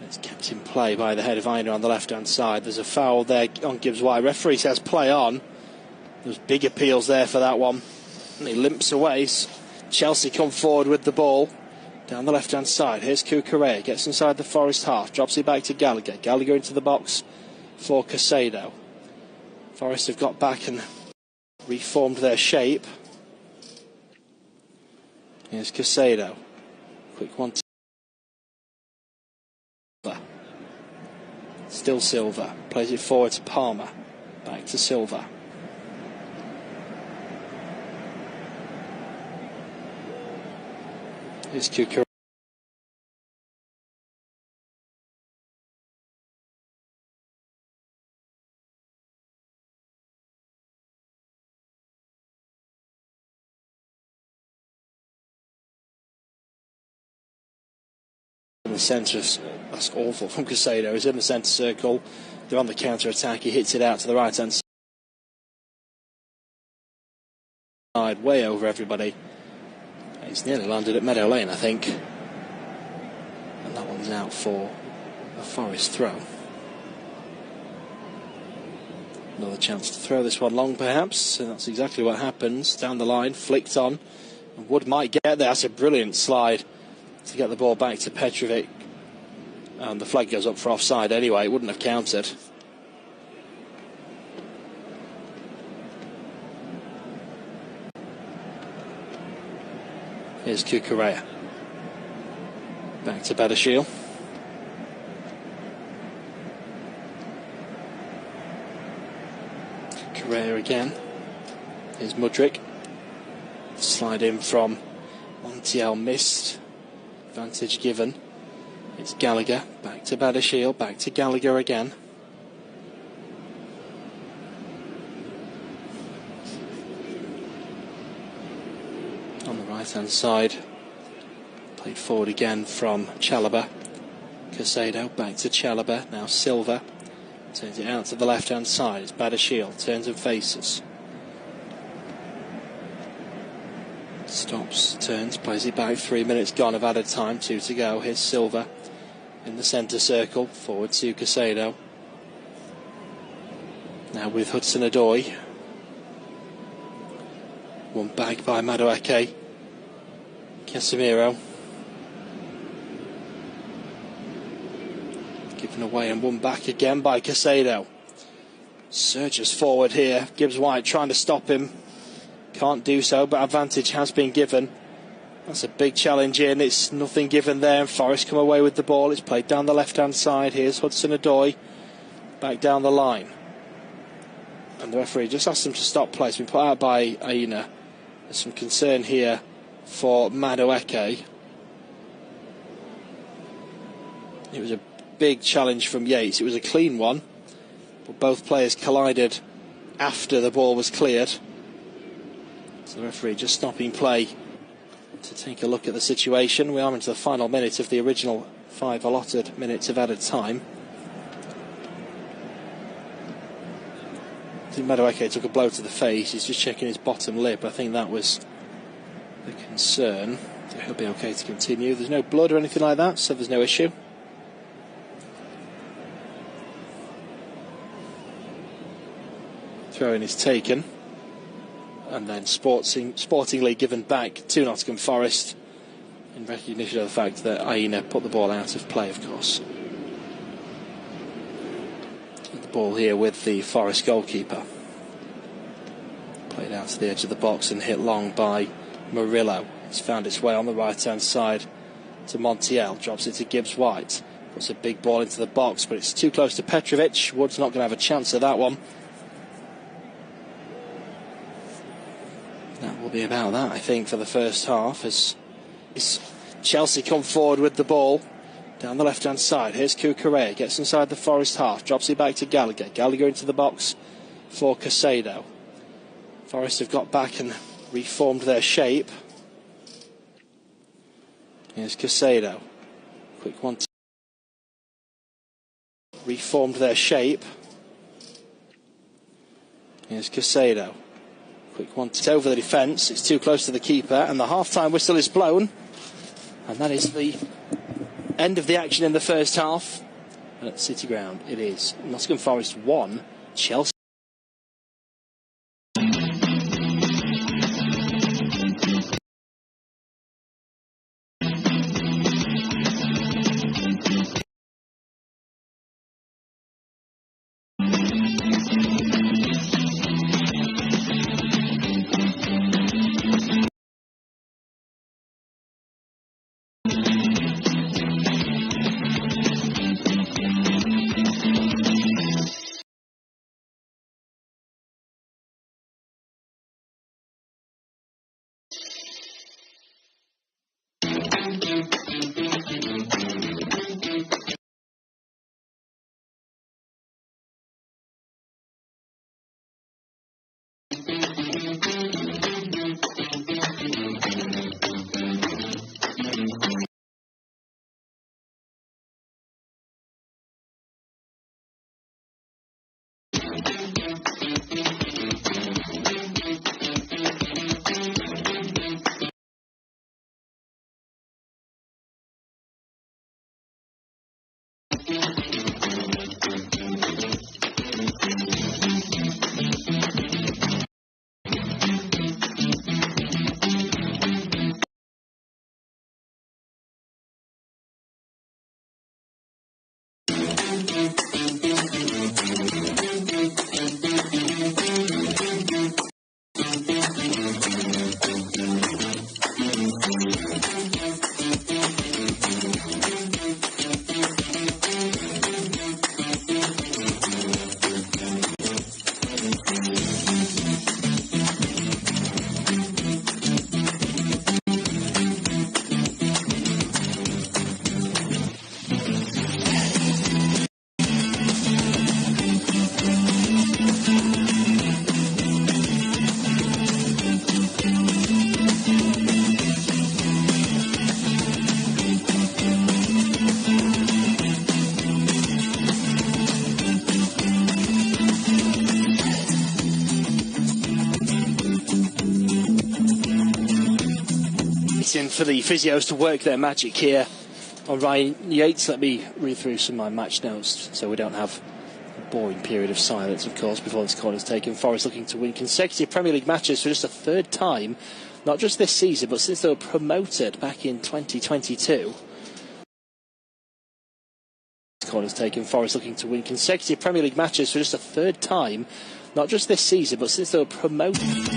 It's kept in play by the head of Aina on the left-hand side. There's a foul there on Gibbs White. Referee says play on. There's big appeals there for that one. And he limps away. Chelsea come forward with the ball down the left-hand side. Here's Cucurella. Gets inside the Forest half. Drops it back to Gallagher. Gallagher into the box for Casado. Forest have got back and reformed their shape. Here's Casado. Quick one. Still Silva. Plays it forward to Palmer. Back to Silva. Here's Kukurea. In the centre, that's awful from Casado. He's in the centre circle. They're on the counter attack. He hits it out to the right hand side, way over everybody. He's nearly landed at Meadow Lane, I think. And that one's out for a Forest throw. Another chance to throw this one long, perhaps. And that's exactly what happens. Down the line, flicked on. And Wood might get there. That's a brilliant slide to get the ball back to Petrovic. And the flag goes up for offside anyway. It wouldn't have counted. Here's Kukurea. Back to Badashil. Kukurea again. Here's Mudryk. Slide in from Montiel, missed. Advantage given. It's Gallagher. Back to Badashil. Back to Gallagher again. On the right hand side, played forward again from Chalobah. Casado back to Chalobah, now Silva turns it out to the left hand side. It's Badashil, turns and faces, stops, turns, plays it back. 3 minutes gone of added time, 2 to go. Here's Silva in the centre circle, forward to Casado, now with Hudson-Odoi. One back by Madueke. Casemiro. Given away and one back again by Casado. Surges forward here. Gibbs White trying to stop him. Can't do so, but advantage has been given. That's a big challenge in. It's nothing given there. And Forest come away with the ball. It's played down the left hand side. Here's Hudson-Odoi. Back down the line. And the referee just asked him to stop play. It's been put out by Aina. There's some concern here for Madueke. It was a big challenge from Yates. It was a clean one, but both players collided after the ball was cleared. So the referee just stopping play to take a look at the situation. We are into the final minute of the original 5 allotted minutes of added time. I think Madueke took a blow to the face. He's just checking his bottom lip. I think that was the concern. So he'll be okay to continue. There's no blood or anything like that, so there's no issue. Throw-in is taken. And then sportingly given back to Nottingham Forest in recognition of the fact that Aina put the ball out of play, of course. Ball here with the Forest goalkeeper. Played out to the edge of the box and hit long by Murillo. It's found its way on the right hand side to Montiel. Drops it to Gibbs White. Puts a big ball into the box, but it's too close to Petrovic. Wood's not going to have a chance of that one. That will be about that, I think, for the first half, as Chelsea come forward with the ball. Down the left hand side, here's Kukurea, gets inside the Forest half, drops it back to Gallagher. Gallagher into the box for Casado. Forest have got back and reformed their shape. Here's Casado. Quick one. Reformed their shape. Here's Casado. Quick one. It's over the defence, it's too close to the keeper, and the half-time whistle is blown. And that is the end of the action in the first half. And at City Ground it is Nottingham Forest 1, Chelsea waiting for the physios to work their magic here on Ryan Yates. Let me read through some of my match notes so we don't have a boring period of silence, of course, before this corner is taken. Forest looking to win consecutive Premier League matches for just a third time, not just this season, but since they were promoted back in 2022. Corners taken. Forest looking to win consecutive Premier League matches for just a third time, not just this season, but since they were promoted.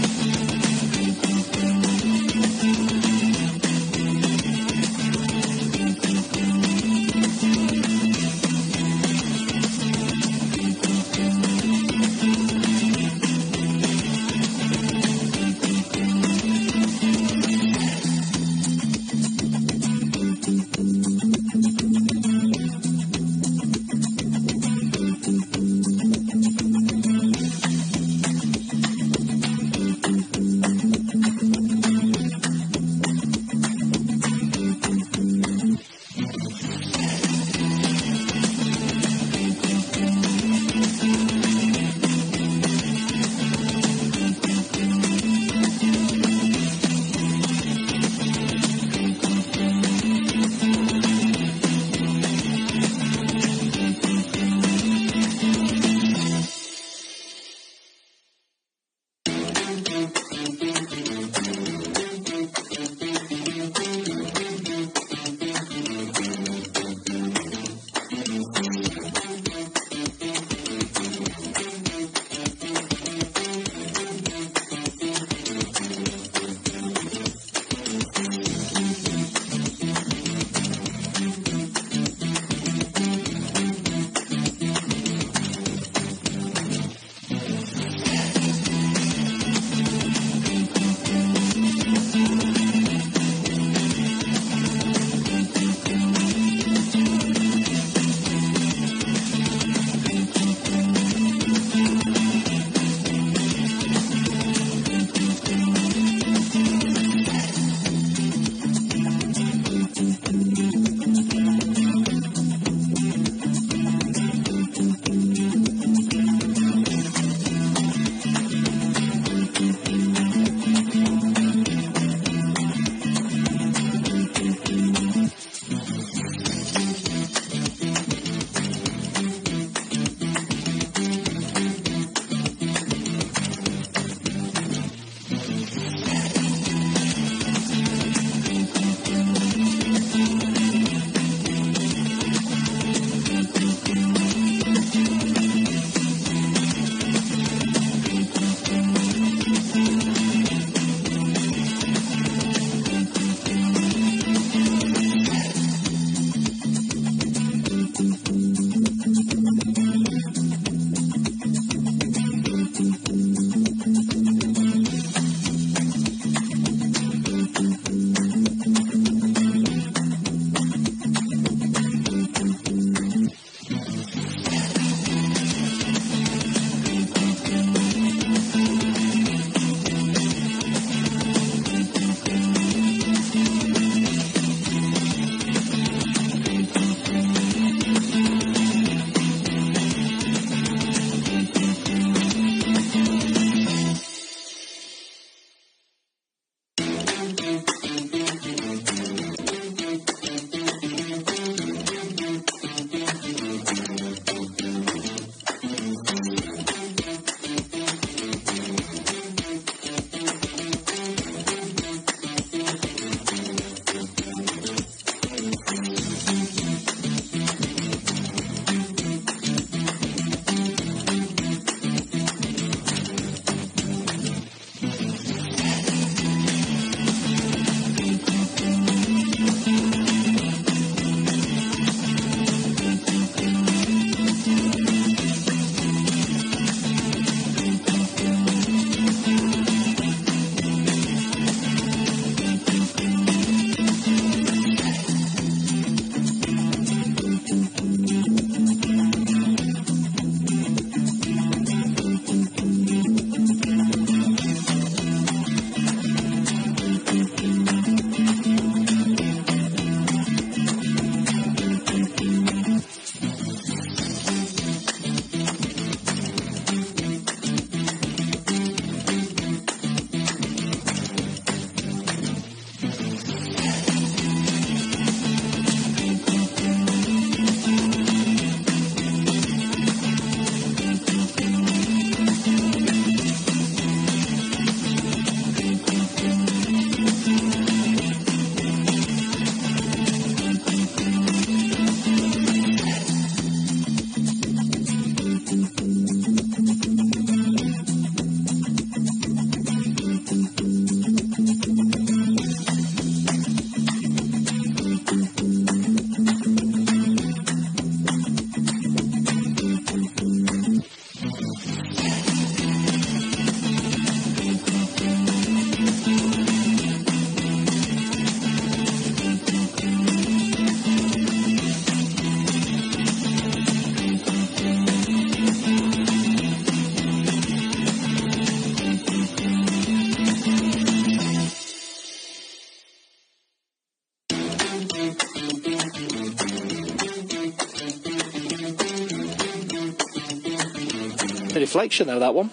The deflection though, that one.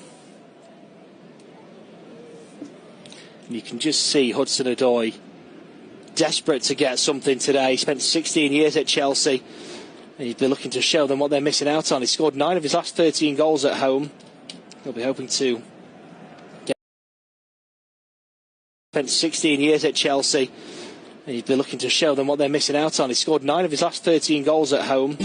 And you can just see Hudson-Odoi desperate to get something today. He spent 16 years at Chelsea, and he'd be looking to show them what they're missing out on. He scored 9 of his last 13 goals at home. He'll be hoping to get... Spent 16 years at Chelsea, and he'd be looking to show them what they're missing out on. He scored 9 of his last 13 goals at home.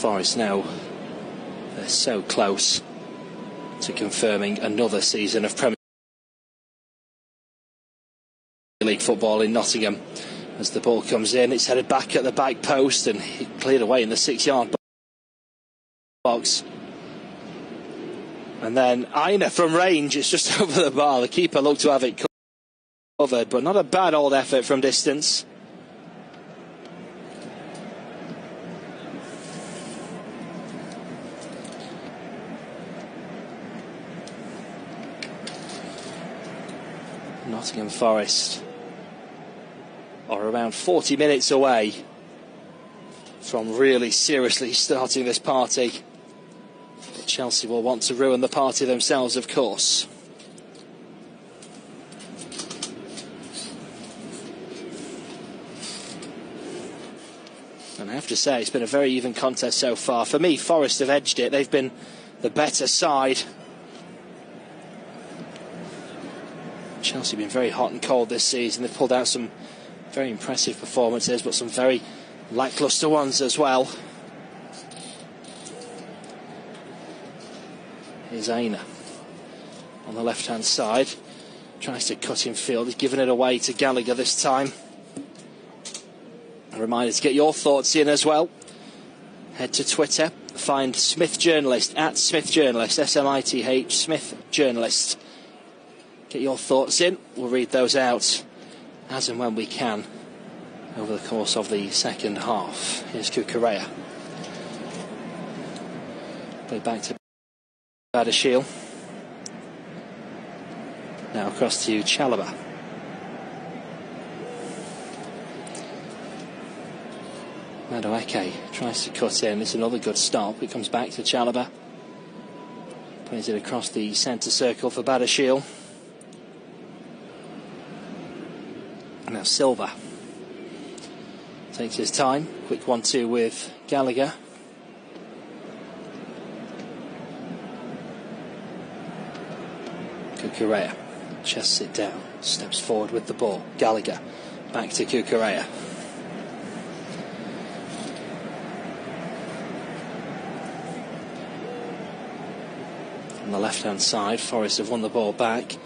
Forest now, they're so close to confirming another season of Premier League football in Nottingham. As the ball comes in, it's headed back at the back post and cleared away in the 6-yard box. And then Aina from range, it's just over the bar. The keeper looked to have it covered, but not a bad old effort from distance. Nottingham Forest are around 40 minutes away from really seriously starting this party. But Chelsea will want to ruin the party themselves, of course. And I have to say, it's been a very even contest so far. For me, Forest have edged it. They've been the better side. Chelsea have been very hot and cold this season. They've pulled out some very impressive performances, but some very lacklustre ones as well. Here's Aina on the left-hand side. Tries to cut in field. He's given it away to Gallagher this time. A reminder to get your thoughts in as well. Head to Twitter. Find Smith Journalist, at Smith Journalist, SMITH, Smith Journalist. Get your thoughts in. We'll read those out as and when we can over the course of the second half. Here's Kukurea. Play back to Badashil. Now across to Chalobah. Mudryk tries to cut in. It's another good stop. It comes back to Chalobah. Plays it across the centre circle for Badashil. Now Silva takes his time. Quick 1-2 with Gallagher. Kukurea chests it down, steps forward with the ball. Gallagher back to Kukurea. On the left hand side, Forest have won the ball back.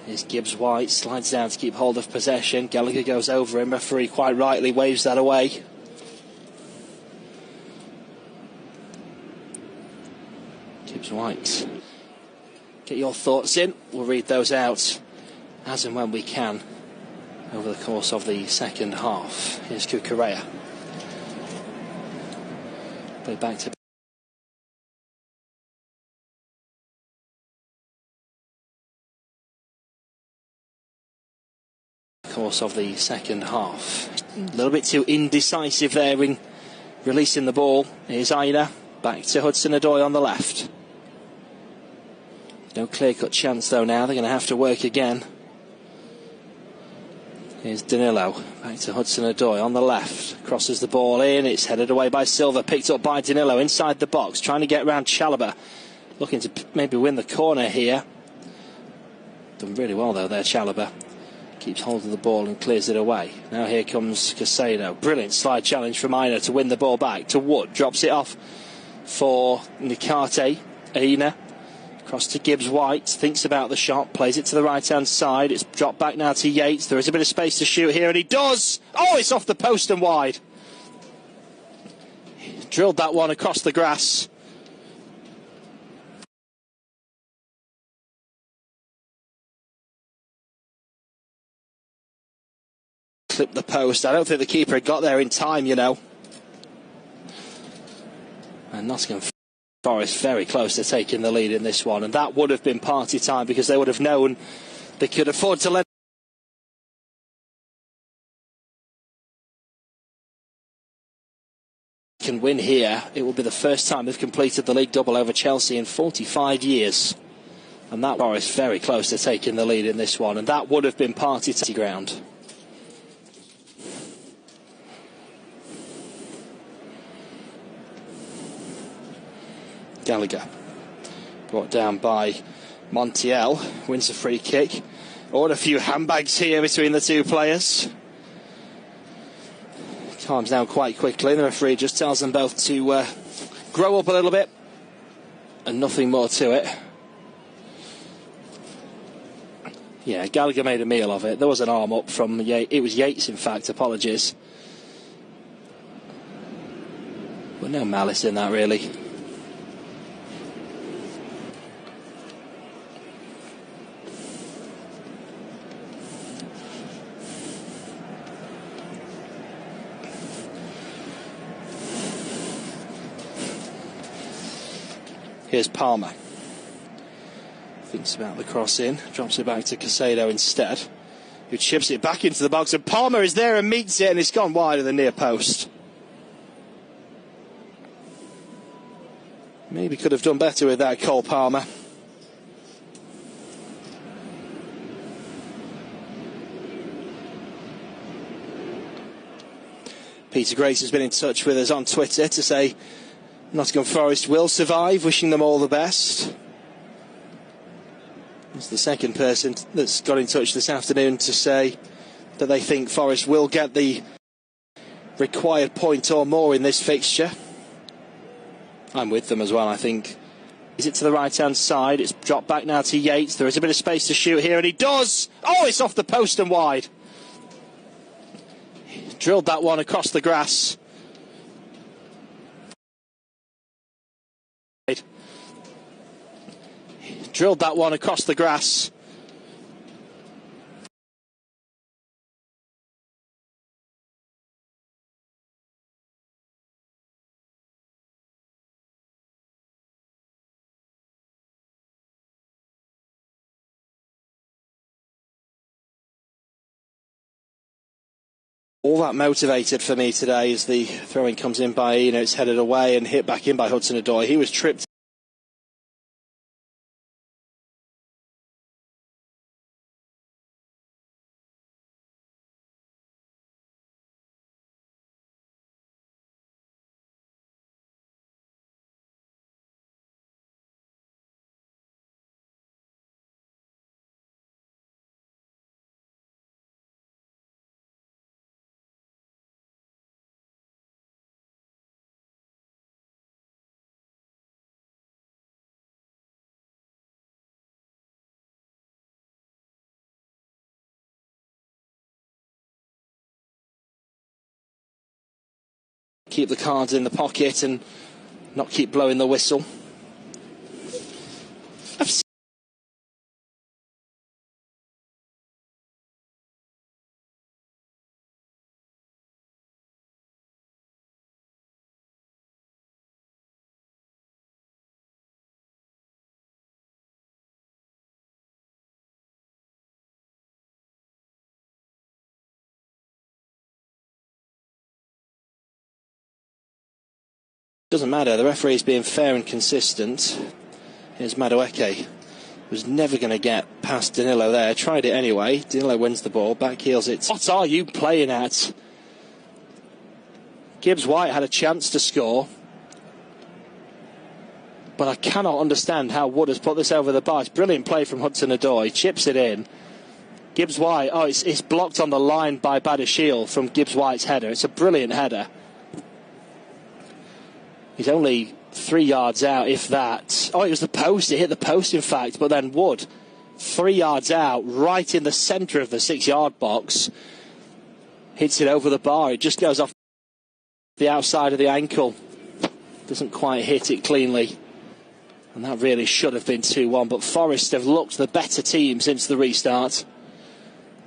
Here's Gibbs-White, slides down to keep hold of possession. Gallagher goes over him. Referee quite rightly waves that away. Gibbs-White. Get your thoughts in. We'll read those out as and when we can over the course of the second half. Here's Kukurea. Play back to course of the second half. A little bit too indecisive there in releasing the ball. Here's Aina back to Hudson-Odoi on the left. No clear-cut chance though now. They're going to have to work again. Here's Danilo back to Hudson-Odoi on the left. Crosses the ball in. It's headed away by Silva. Picked up by Danilo inside the box. Trying to get around Chalobah. Looking to maybe win the corner here. Done really well though there, Chalobah. Keeps hold of the ball and clears it away. Now here comes Casado. Brilliant slide challenge from Aina to win the ball back to Wood. Drops it off for Nikate. Aina across to Gibbs-White. Thinks about the shot. Plays it to the right-hand side. It's dropped back now to Yates. There is a bit of space to shoot here, and he does. Oh, it's off the post and wide. Drilled that one across the grass. Clipped the post. I don't think the keeper had got there in time, you know. And Nottingham Forest very close to taking the lead in this one, and that would have been party time because they would have known they could afford to let can win here. It will be the first time they've completed the league double over Chelsea in 45 years, and that Forest very close to taking the lead in this one, and that would have been party ground. Gallagher brought down by Montiel, wins a free kick. Or a few handbags here between the two players. Calms down quite quickly. The referee just tells them both to grow up a little bit, and nothing more to it. Yeah, Gallagher made a meal of it. There was an arm up from Yates. It was Yates, in fact, apologies. But no malice in that, really. Here's Palmer. Thinks about the cross in, drops it back to Casado instead, who chips it back into the box, and Palmer is there and meets it, and it's gone wide of the near post. Maybe could have done better with that, Cole Palmer. Peter Grace has been in touch with us on Twitter to say Nottingham Forest will survive, wishing them all the best. It's the second person that's got in touch this afternoon to say that they think Forest will get the required point or more in this fixture. I'm with them as well, I think. Is it to the right-hand side? It's dropped back now to Yates. There is a bit of space to shoot here, and he does! Oh, it's off the post and wide. He drilled that one across the grass. Drilled that one across the grass. All that motivated for me today as the throw-in comes in by Eno. It's headed away and hit back in by Hudson-Odoi. He was tripped. Keep the cards in the pocket and not keep blowing the whistle. Doesn't matter, the referee's being fair and consistent. Here's Mudryk. Was never going to get past Danilo there. Tried it anyway. Danilo wins the ball, back heels it. What are you playing at? Gibbs White had a chance to score, but I cannot understand how Wood has put this over the bar. It's brilliant play from Hudson-Odoi. Chips it in. Gibbs White, it's blocked on the line by Badashil from Gibbs White's header. It's a brilliant header. He's only 3 yards out, if that. Oh, it was the post. It hit the post, in fact. But then Wood, 3 yards out, right in the centre of the 6-yard box, hits it over the bar. It just goes off the outside of the ankle. Doesn't quite hit it cleanly. And that really should have been 2-1. But Forest have looked the better team since the restart.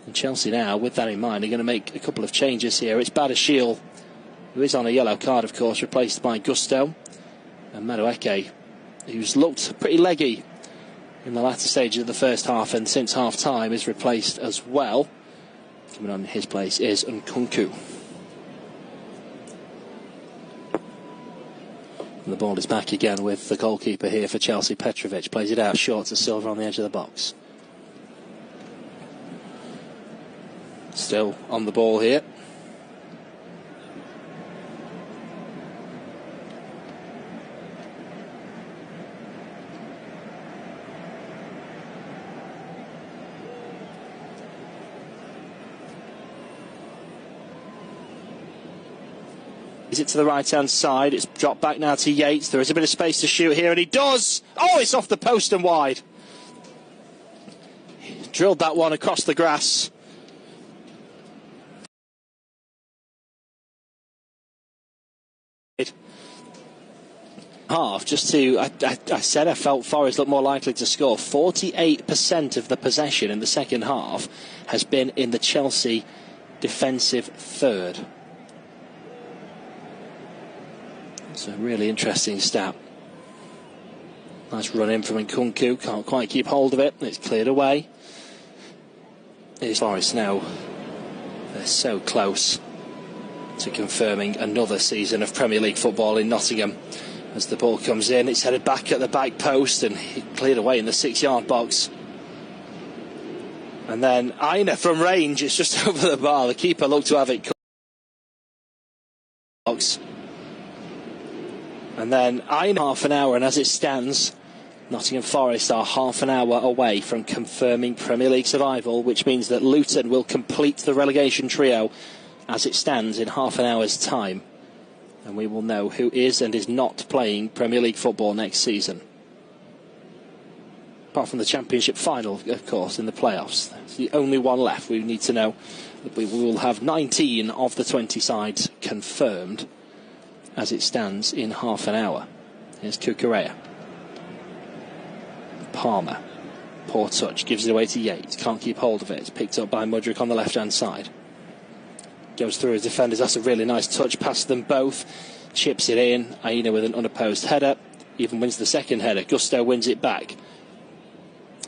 And Chelsea now, with that in mind, are going to make a couple of changes here. It's Badashil, who is on a yellow card, of course, replaced by Gusto. And Mudryk, who's looked pretty leggy in the latter stages of the first half and since half-time, is replaced as well. Coming on in his place is Nkunku. And the ball is back again with the goalkeeper here for Chelsea, Petrovic. Plays it out short to Silva on the edge of the box. Still on the ball here. Is it to the right-hand side? It's dropped back now to Yates. There is a bit of space to shoot here, and he does! Oh, it's off the post and wide. Drilled that one across the grass. Half, just to, I said I felt Forest looked more likely to score. 48% of the possession in the second half has been in the Chelsea defensive third. It's a really interesting stat. Nice run in from Nkunku, can't quite keep hold of it. It's cleared away. It's Forest now. They're so close to confirming another season of Premier League football in Nottingham. As the ball comes in, it's headed back at the back post and cleared away in the 6-yard box. And then Aina from range, it's just over the bar. The keeper looked to have it. And then Aina half an hour, and as it stands, Nottingham Forest are half an hour away from confirming Premier League survival, which means that Luton will complete the relegation trio as it stands in half an hour's time. And we will know who is and is not playing Premier League football next season. Apart from the Championship final, of course, in the playoffs. It's the only one left. We need to know that we will have 19 of the 20 sides confirmed as it stands in half an hour. Here's Cucurella. Palmer. Poor touch. Gives it away to Yates. Can't keep hold of it. It's picked up by Mudryk on the left-hand side. Goes through his defenders. That's a really nice touch past them both. Chips it in. Aina with an unopposed header. Even wins the second header. Gusto wins it back.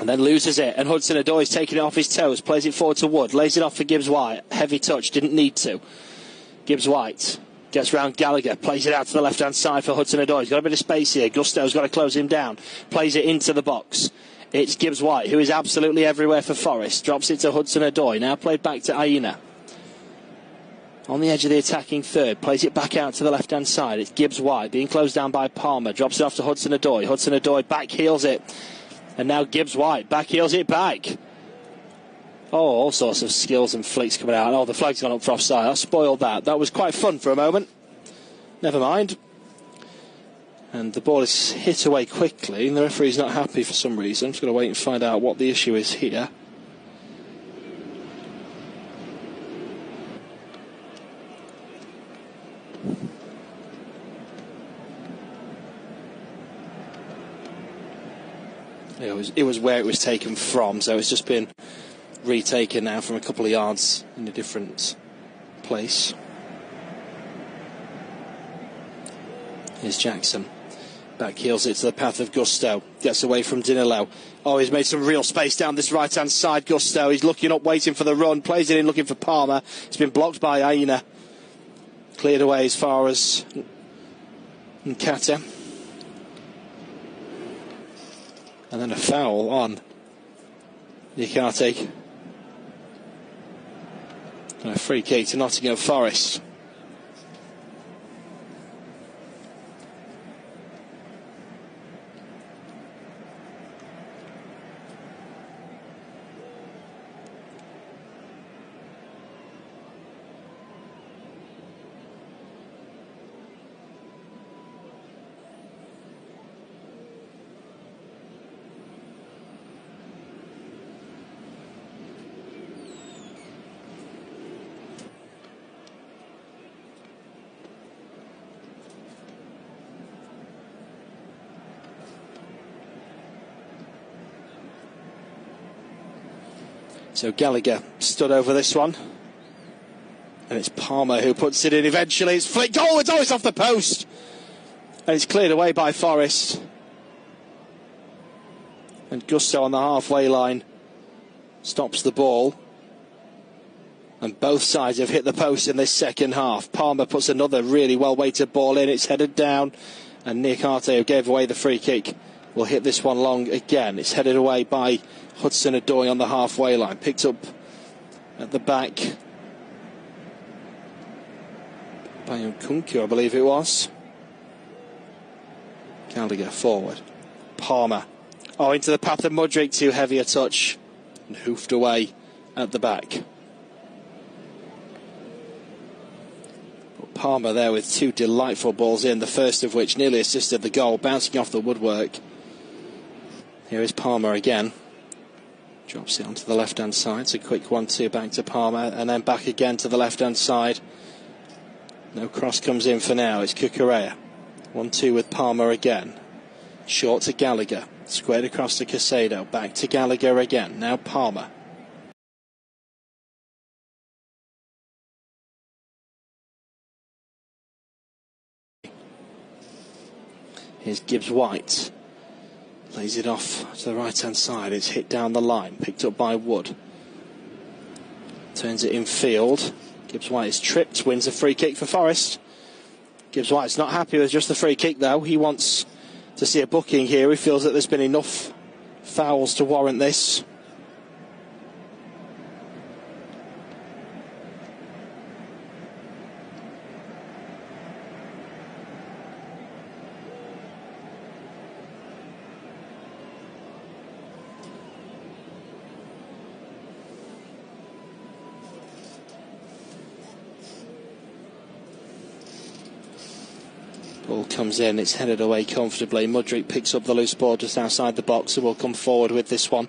And then loses it. And Hudson-Odoi's taking it off his toes. Plays it forward to Wood. Lays it off for Gibbs-White. Heavy touch. Didn't need to. Gibbs-White gets round Gallagher. Plays it out to the left-hand side for Hudson-Odoi. He's got a bit of space here. Gusto's got to close him down. Plays it into the box. It's Gibbs-White, who is absolutely everywhere for Forest. Drops it to Hudson-Odoi. Now played back to Aina. On the edge of the attacking third, plays it back out to the left-hand side. It's Gibbs-White being closed down by Palmer. Drops it off to Hudson-Odoi. Hudson-Odoi back heels it. And now Gibbs-White back heels it back. Oh, all sorts of skills and flicks coming out. Oh, the flag's gone up for offside. I spoiled that. That was quite fun for a moment. Never mind. And the ball is hit away quickly. And the referee's not happy for some reason. I'm just going to wait and find out what the issue is here. It was where it was taken from, so it's just been retaken now from a couple of yards in a different place. Here's Jackson. Back heels it to the path of Gusto. Gets away from Danilo. Oh, he's made some real space down this right-hand side, Gusto. He's looking up, waiting for the run. Plays it in, looking for Palmer. It's been blocked by Aina. Cleared away as far as Nkata. And then a foul on Nikate. And a free kick to Nottingham Forest. So Gallagher stood over this one. And it's Palmer who puts it in eventually. It's flicked. Oh, it's always off the post. And it's cleared away by Forest. And Gusto on the halfway line stops the ball. And both sides have hit the post in this second half. Palmer puts another really well-weighted ball in. It's headed down. And Nikate, who gave away the free kick, will hit this one long again. It's headed away by Hudson-Odoi on the halfway line. Picked up at the back by Nkunku, I believe it was. Gallagher forward. Palmer. Oh, into the path of Mudryk. Too heavy a touch. And hoofed away at the back. But Palmer there with two delightful balls in, the first of which nearly assisted the goal, bouncing off the woodwork. Here is Palmer again. Drops it onto the left-hand side. It's a quick 1-2 back to Palmer, and then back again to the left-hand side. No cross comes in for now. It's Cucurella. 1-2 with Palmer again. Short to Gallagher. Squared across to Casado. Back to Gallagher again. Now Palmer. Here's Gibbs-White. Lays it off to the right-hand side. It's hit down the line. Picked up by Wood. Turns it in field. Gibbs-White is tripped. Wins a free kick for Forest. Gibbs-White's not happy with just the free kick, though. He wants to see a booking here. He feels that there's been enough fouls to warrant this. Ball comes in, it's headed away comfortably. Mudryk picks up the loose ball just outside the box and will come forward with this one.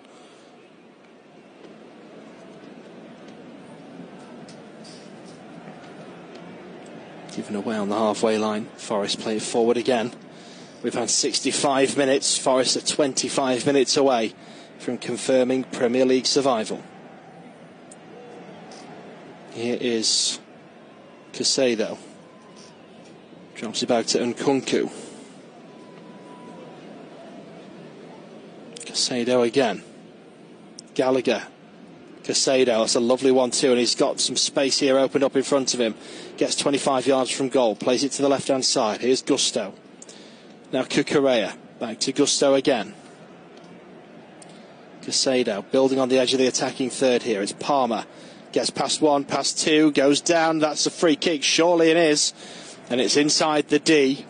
Given away on the halfway line. Forest play it forward again. We've had 65 minutes. Forest are 25 minutes away from confirming Premier League survival. Here is Casado. Drops it back to Nkunku. Casado again. Gallagher. Casado, that's a lovely 1-2, and he's got some space here opened up in front of him. Gets 25 yards from goal, plays it to the left-hand side. Here's Gusto. Now Cucurella. Back to Gusto again. Casado, building on the edge of the attacking third here. It's Palmer. Gets past one, past two, goes down. That's a free kick, surely it is. And it's inside the D.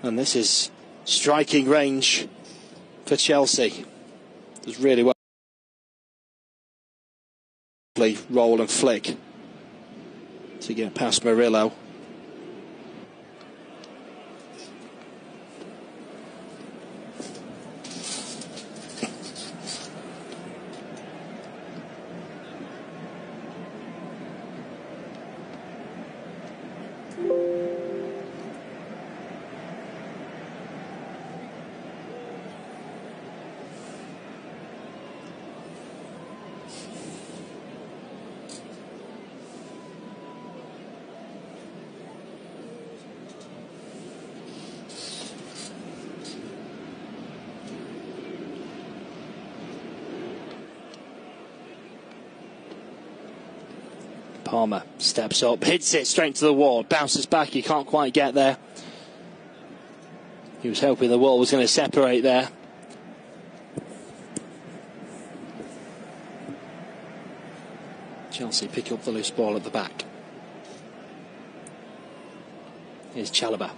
And this is striking range for Chelsea. Does really well. Roll and flick to get past Murillo. Palmer steps up, hits it straight to the wall, bounces back, he can't quite get there. He was hoping the wall was going to separate there. Chelsea pick up the loose ball at the back. Here's Chalobah.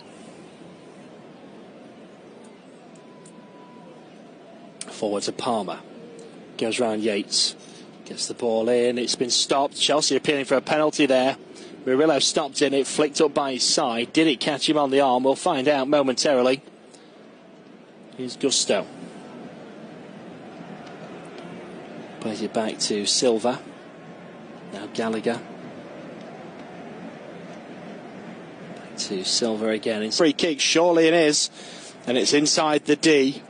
Forward to Palmer. Goes round Yates. Gets the ball in, it's been stopped. Chelsea appealing for a penalty there. Murillo stopped in it, flicked up by his side. Did it catch him on the arm? We'll find out momentarily. Here's Gusto. Plays it back to Silva. Now Gallagher. Back to Silva again. Free kick, surely it is. And it's inside the D.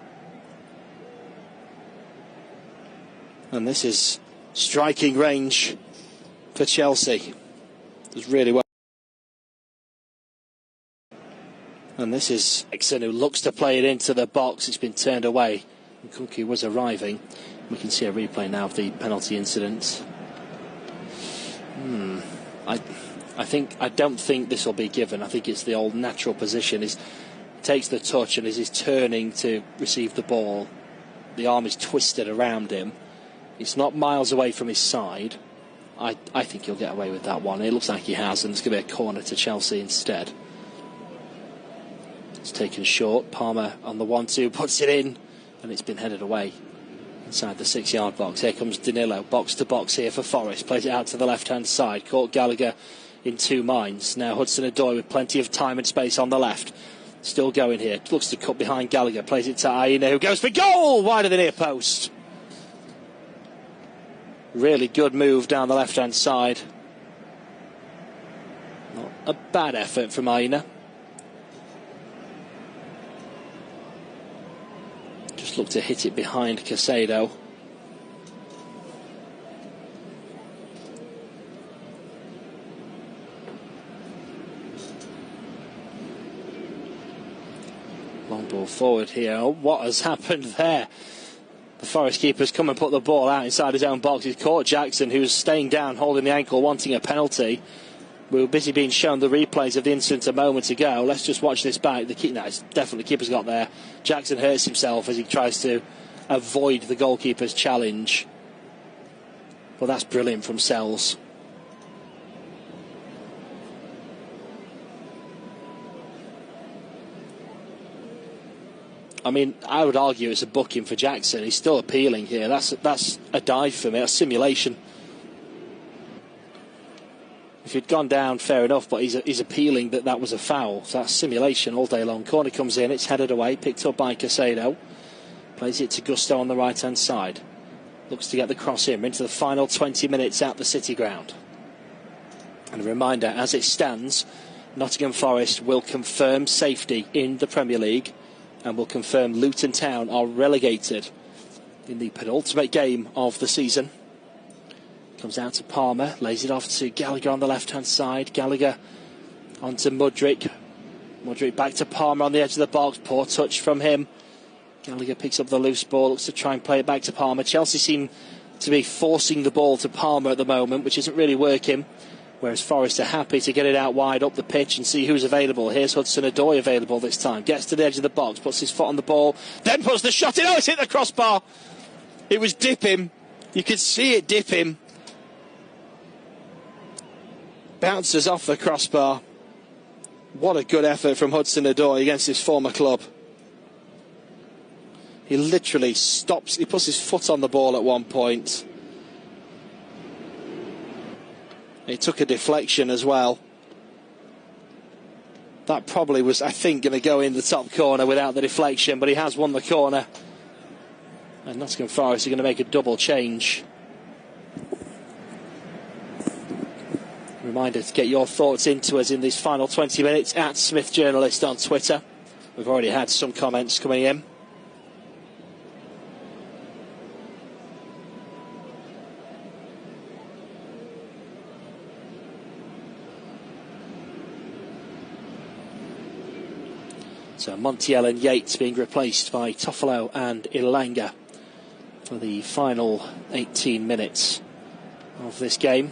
And this is striking range for Chelsea. Does really well. And this is Exon, who looks to play it into the box. It's been turned away. Nkunku was arriving. We can see a replay now of the penalty incident. I don't think this will be given. I think it's the old natural position. He takes the touch, and as he's turning to receive the ball, the arm is twisted around him. It's not miles away from his side. I think he'll get away with that one. It looks like he has, and it's going to be a corner to Chelsea instead. It's taken short. Palmer on the 1-2 puts it in, and it's been headed away inside the 6-yard box. Here comes Danilo, box to box here for Forest. Plays it out to the left-hand side. Caught Gallagher in two minds. Now Hudson-Odoi with plenty of time and space on the left. Still going here. Looks to cut behind Gallagher. Plays it to Aina, who goes for goal! Wide of the near post. Really good move down the left-hand side. Not a bad effort from Aina. Just looked to hit it behind Caicedo. Long ball forward here. Oh, what has happened there? The Forest keeper's come and put the ball out inside his own box. He's caught Jackson, who's staying down, holding the ankle, wanting a penalty. We were busy being shown the replays of the incident a moment ago. Let's just watch this back. It's definitely the keeper's got there. Jackson hurts himself as he tries to avoid the goalkeeper's challenge. Well, that's brilliant from Sells. I mean, I would argue it's a booking for Jackson. He's still appealing here. That's a dive for me. That's simulation. If he'd gone down, fair enough, but he's appealing that was a foul. So that's simulation all day long. Corner comes in, it's headed away, picked up by Caicedo. Plays it to Gusto on the right-hand side. Looks to get the cross in into the final 20 minutes at the City Ground. And a reminder, as it stands, Nottingham Forest will confirm safety in the Premier League and will confirm Luton Town are relegated in the penultimate game of the season. Comes out to Palmer, lays it off to Gallagher on the left-hand side. Gallagher onto Mudryk. Mudryk back to Palmer on the edge of the box. Poor touch from him. Gallagher picks up the loose ball, looks to try and play it back to Palmer. Chelsea seem to be forcing the ball to Palmer at the moment, which isn't really working. Whereas Forest are happy to get it out wide up the pitch and see who's available. Here's Hudson-Odoi available this time. Gets to the edge of the box, puts his foot on the ball, then puts the shot in. Oh, it's hit the crossbar. It was dip him. You could see it dip him. Bounces off the crossbar. What a good effort from Hudson-Odoi against his former club. He literally stops. He puts his foot on the ball at one point. It took a deflection as well. That probably was, I think, going to go in the top corner without the deflection, but he has won the corner. And Nottingham Forest are going to make a double change. Reminder to get your thoughts into us in these final 20 minutes at Smith Journalist on Twitter. We've already had some comments coming in. So Montiel and Yates being replaced by Toffolo and Ilanga for the final 18 minutes of this game.